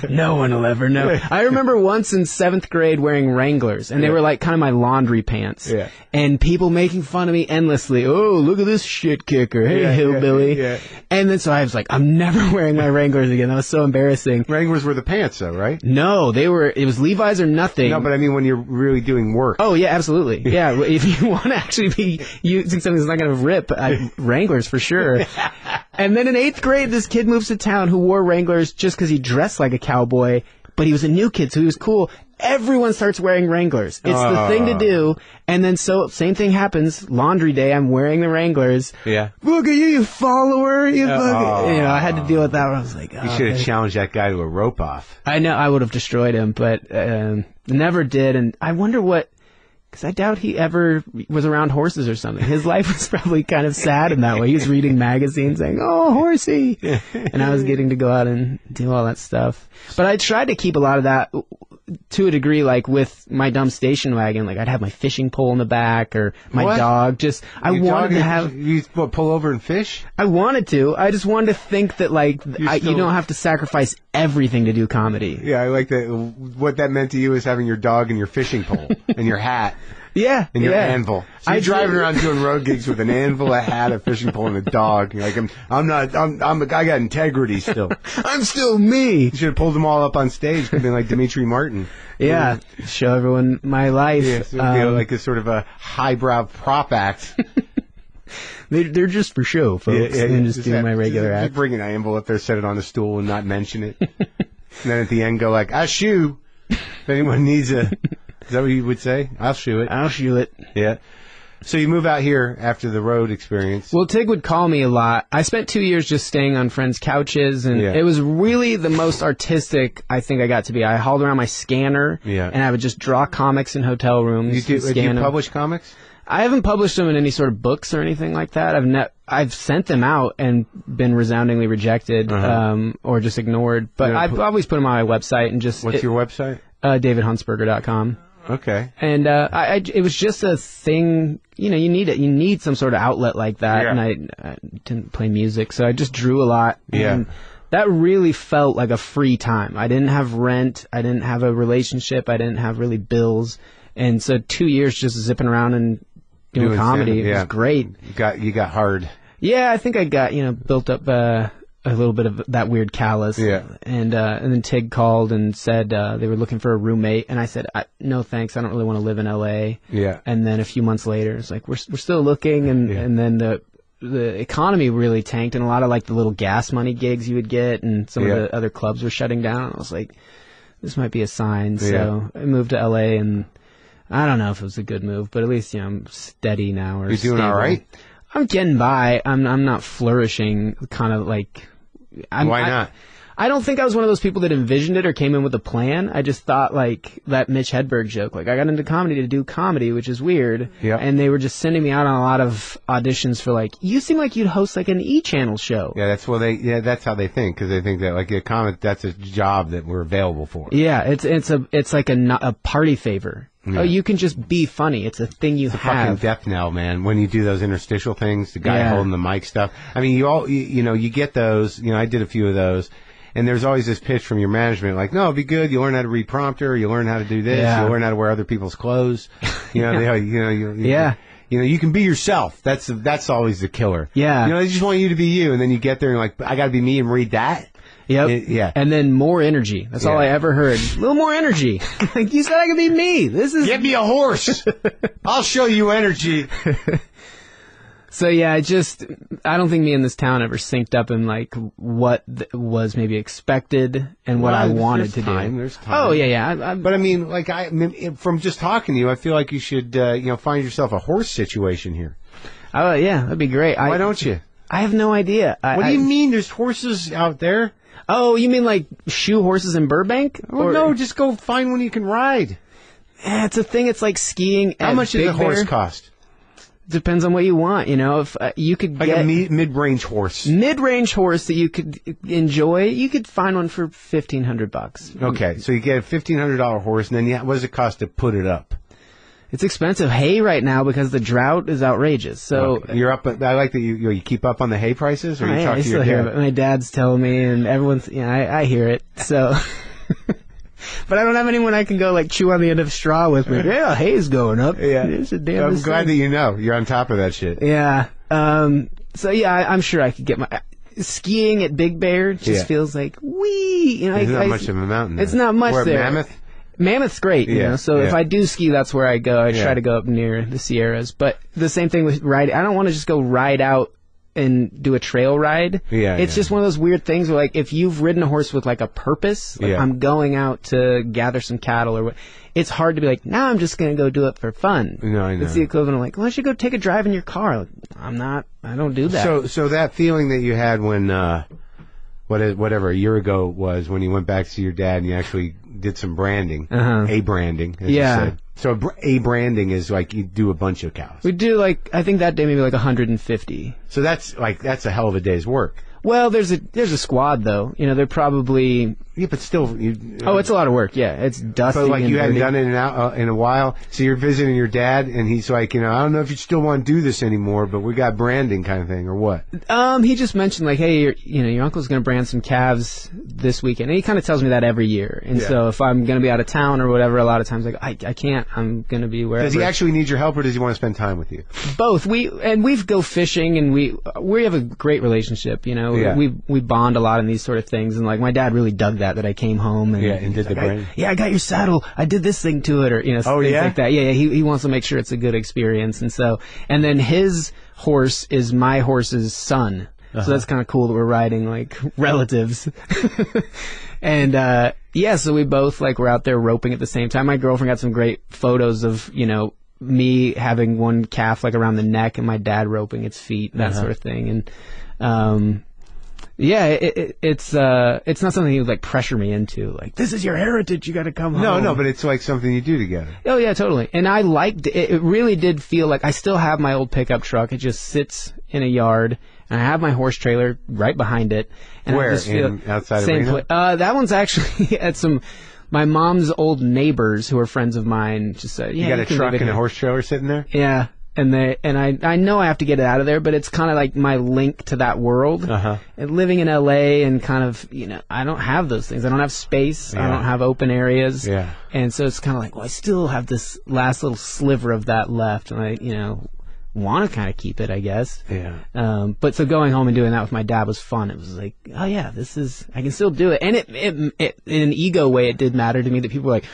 No one will ever know. I remember once in 7th grade wearing Wranglers, and they were like kind of my laundry pants. Yeah. And people making fun of me endlessly. Oh, look at this shit kicker. Hey, hillbilly. Yeah. And then so I was like, I'm never wearing my Wranglers again. That was so embarrassing. Wranglers were the pants, though, right? No, it was Levi's or nothing. No, but I mean when you're really doing work. Oh, yeah, absolutely. Yeah, if you want to actually be using something that's not going to rip, Wranglers for sure. And then in 8th grade, this kid moves to town who wore Wranglers just because he dressed like a cowboy, but he was a new kid, so he was cool. Everyone starts wearing Wranglers. It's the thing to do. And then same thing happens. Laundry day, I'm wearing the Wranglers. Yeah. Look at you follower. You fucking... I had to deal with that. I was like, you should have challenged that guy to a rope off. I know, I would have destroyed him, but never did. And I wonder what... Because I doubt he ever was around horses or something. His life was probably kind of sad in that way. He was reading magazines saying, oh, horsey. And I was getting to go out and do all that stuff. But I tried to keep a lot of that to a degree, like with my dumb station wagon. Like I'd have my fishing pole in the back, or my dog. I wanted to have... You pull over and fish? I wanted to. I just wanted to think that you don't have to sacrifice everything to do comedy. Yeah, I like that. What that meant to you is having your dog and your fishing pole and your hat. Yeah, and your anvil. So you're driving around doing road gigs with an anvil, a hat, a fishing pole, and a dog. You're like, I got integrity still. I'm still me. You should have pulled them all up on stage, could have been like Dimitri Martin. Yeah, show everyone my life. Yeah, so it'd be like a sort of a highbrow prop act. They're just for show, folks. And just do my regular act. Just bring an anvil up there, set it on a stool, and not mention it. And then at the end, go like, "I shoe." If anyone needs a. Is that what you would say? I'll shoe it. I'll shoe it. Yeah. So you move out here after the road experience. Well, Tig would call me a lot. I spent 2 years just staying on friends' couches, and it was really the most artistic I think I got to be. I hauled around my scanner, and I would just draw comics in hotel rooms. Do you publish comics? I haven't published them in any sort of books or anything like that. I've sent them out and been resoundingly rejected or just ignored. But I've always put them on my website and just. What's your website? DavidHuntsberger.com. Okay. And it was just a thing. You know, you need it. You need some sort of outlet like that. Yeah. And I didn't play music, so I just drew a lot. Yeah. And that really felt like a free time. I didn't have rent. I didn't have a relationship. I didn't have really bills. And so 2 years just zipping around and doing comedy was great. You got hard. Yeah, I think I got, built up a little bit of that weird callus. Yeah. And then Tig called and said they were looking for a roommate. And I said, no, thanks. I don't really want to live in L.A. Yeah. And then a few months later, it's like, we're still looking. And then the economy really tanked, and a lot of like the little gas money gigs you would get and some of the other clubs were shutting down. I was like, this might be a sign. So I moved to L.A. and I don't know if it was a good move, but at least, I'm steady now. Or you're doing all right? I'm getting by. I'm not flourishing, kind of like... Why not? I don't think I was one of those people that envisioned it or came in with a plan. I just thought, like, that Mitch Hedberg joke. Like, I got into comedy to do comedy, which is weird. Yeah. And they were just sending me out on a lot of auditions for, like, you seem like you'd host, like, an E-channel show. Yeah, that's how they think, because they think that, like, that's a job that we're available for. Yeah, it's like a party favor. Yeah. Oh, you can just be funny. It's a thing you it's have. A fucking death knell, man. When you do those interstitial things, the guy holding the mic stuff. I mean, you get those. I did a few of those, and there's always this pitch from your management, like, no, it'll be good. You learn how to read prompter. You learn how to do this. Yeah. You learn how to wear other people's clothes. You can be yourself. That's always the killer. Yeah. They just want you to be you, and then you get there and you're like, I got to be me and read that. Yep. And then more energy. That's all I ever heard. A little more energy. Like, you said I could be me. Get me a horse. I'll show you energy. So yeah, I don't think me and this town ever synced up in like what was maybe expected and what I wanted to do. There's time. Oh yeah. But I mean, like from just talking to you, I feel like you should, find yourself a horse situation here. Oh yeah, that'd be great. Why don't you? I have no idea. What do you mean? There's horses out there. Oh, you mean like shoe horses in Burbank? Well, no, just go find one you can ride. It's a thing. It's like skiing. How much does a horse cost? Depends on what you want. If you could get a mid-range horse, that you could enjoy, you could find one for $1,500. Okay, so you get a $1,500 horse, and then what does it cost to put it up? It's expensive hay right now because the drought is outrageous. So you're up. I like that you keep up on the hay prices, or you talk to your dad. My dad's telling me, and everyone's. I hear it. So, but I don't have anyone I can go like chew on the end of a straw with me. Yeah, hay's going up. Yeah, it's a damn. I'm glad that you're on top of that shit. Yeah. So yeah, I'm sure I could get my. Skiing at Big Bear just feels like wee. It's not much of a mountain. It's not much there. Mammoth. Mammoth's great, so if I do ski, that's where I go. I try to go up near the Sierras. But the same thing with riding. I don't want to just go ride out and do a trail ride. It's just one of those weird things where, like, if you've ridden a horse with, like, a purpose, like, I'm going out to gather some cattle or what, it's hard to be like, now I'm just going to go do it for fun. No, I know. It's the equivalent of, like, why don't you go take a drive in your car? Like, I don't do that. So that feeling that you had when, whatever, a year ago was when you went back to see your dad and you actually did some branding, a branding, as you said. So a branding is like you do a bunch of cows. We do I think that day maybe like 150. So that's a hell of a day's work. Well, there's a squad though. They're probably but still. It's a lot of work. Yeah, it's dusty. But you hadn't dirty. done it in a while. So you're visiting your dad, and he's like, I don't know if you still want to do this anymore, but we got branding kind of thing, or what? He just mentioned like, hey, your uncle's going to brand some calves this weekend, and he kind of tells me that every year. And so if I'm going to be out of town or whatever, a lot of times like I can't. I'm going to be wherever. Does he actually need your help, or does he want to spend time with you? Both. We go fishing, and we have a great relationship. We bond a lot in these sort of things, and like my dad really dug that I came home and did the brand. I got your saddle. I did this thing to it, or things like that. Yeah. He wants to make sure it's a good experience, and then his horse is my horse's son, so that's kind of cool that we're riding like relatives. And so we both were out there roping at the same time. My girlfriend got some great photos of me having one calf around the neck and my dad roping its feet, that sort of thing, and. Yeah, it's not something he would like pressure me into. Like, this is your heritage, you got to come home. No, but it's like something you do together. Oh yeah, totally. And I liked it. It really did feel like I still have my old pickup truck. It just sits in a yard, and I have my horse trailer right behind it. And Where? I just feel Outside of Reno? That one's actually at my mom's old neighbors who are friends of mine. Just said, yeah, you got a truck and a horse trailer sitting there. Yeah. And I know I have to get it out of there, but it's kind of like my link to that world. Uh-huh. And living in LA and kind of, I don't have those things. I don't have space. Yeah. I don't have open areas. Yeah. And so it's kind of like, well, I still have this last little sliver of that left, and I, want to kind of keep it, I guess. Yeah. But so going home and doing that with my dad was fun. It was like, oh yeah, I can still do it. And it in an ego way, it did matter to me that people were like,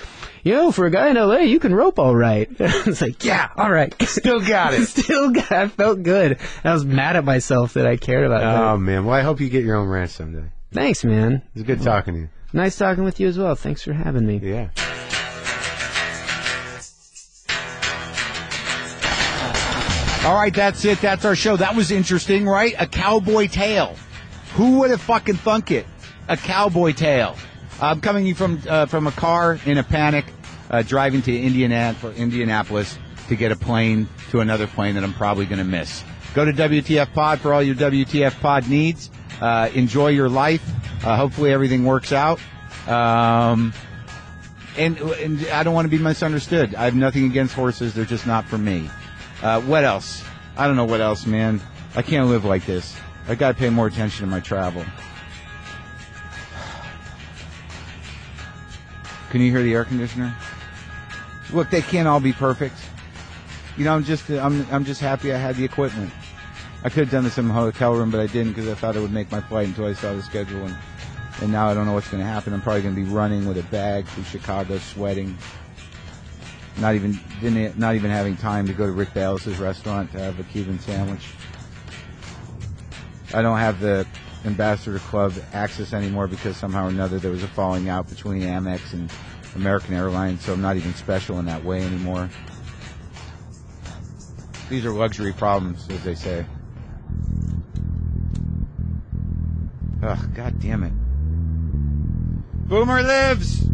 for a guy in LA, you can rope all right. It's like, yeah, all right. Still got it. I felt good. I was mad at myself that I cared about that. Oh, man. Well, I hope you get your own ranch someday. Thanks, man. It was good talking to you. Nice talking with you as well. Thanks for having me. Yeah. All right, that's it. That's our show. That was interesting, right? A cowboy tale. Who would have fucking thunk it? A cowboy tale. I'm coming from a car in a panic, driving to Indianapolis to get a plane to another plane that I'm probably going to miss. Go to WTF Pod for all your WTF Pod needs. Enjoy your life. Hopefully everything works out. And I don't want to be misunderstood. I have nothing against horses. They're just not for me. What else? I don't know what else, man. I can't live like this. I got to pay more attention to my travel. Can you hear the air conditioner? Look, they can't all be perfect. I'm just happy I had the equipment. I could have done this in my hotel room, but I didn't because I thought it would make my flight until I saw the schedule, and now I don't know what's going to happen. I'm probably going to be running with a bag through Chicago, sweating. Not even having time to go to Rick Bayless's restaurant to have a Cuban sandwich. I don't have the Ambassador Club access anymore because somehow or another there was a falling out between Amex and American Airlines, so I'm not even special in that way anymore. These are luxury problems, as they say. Ugh, God damn it. Boomer lives!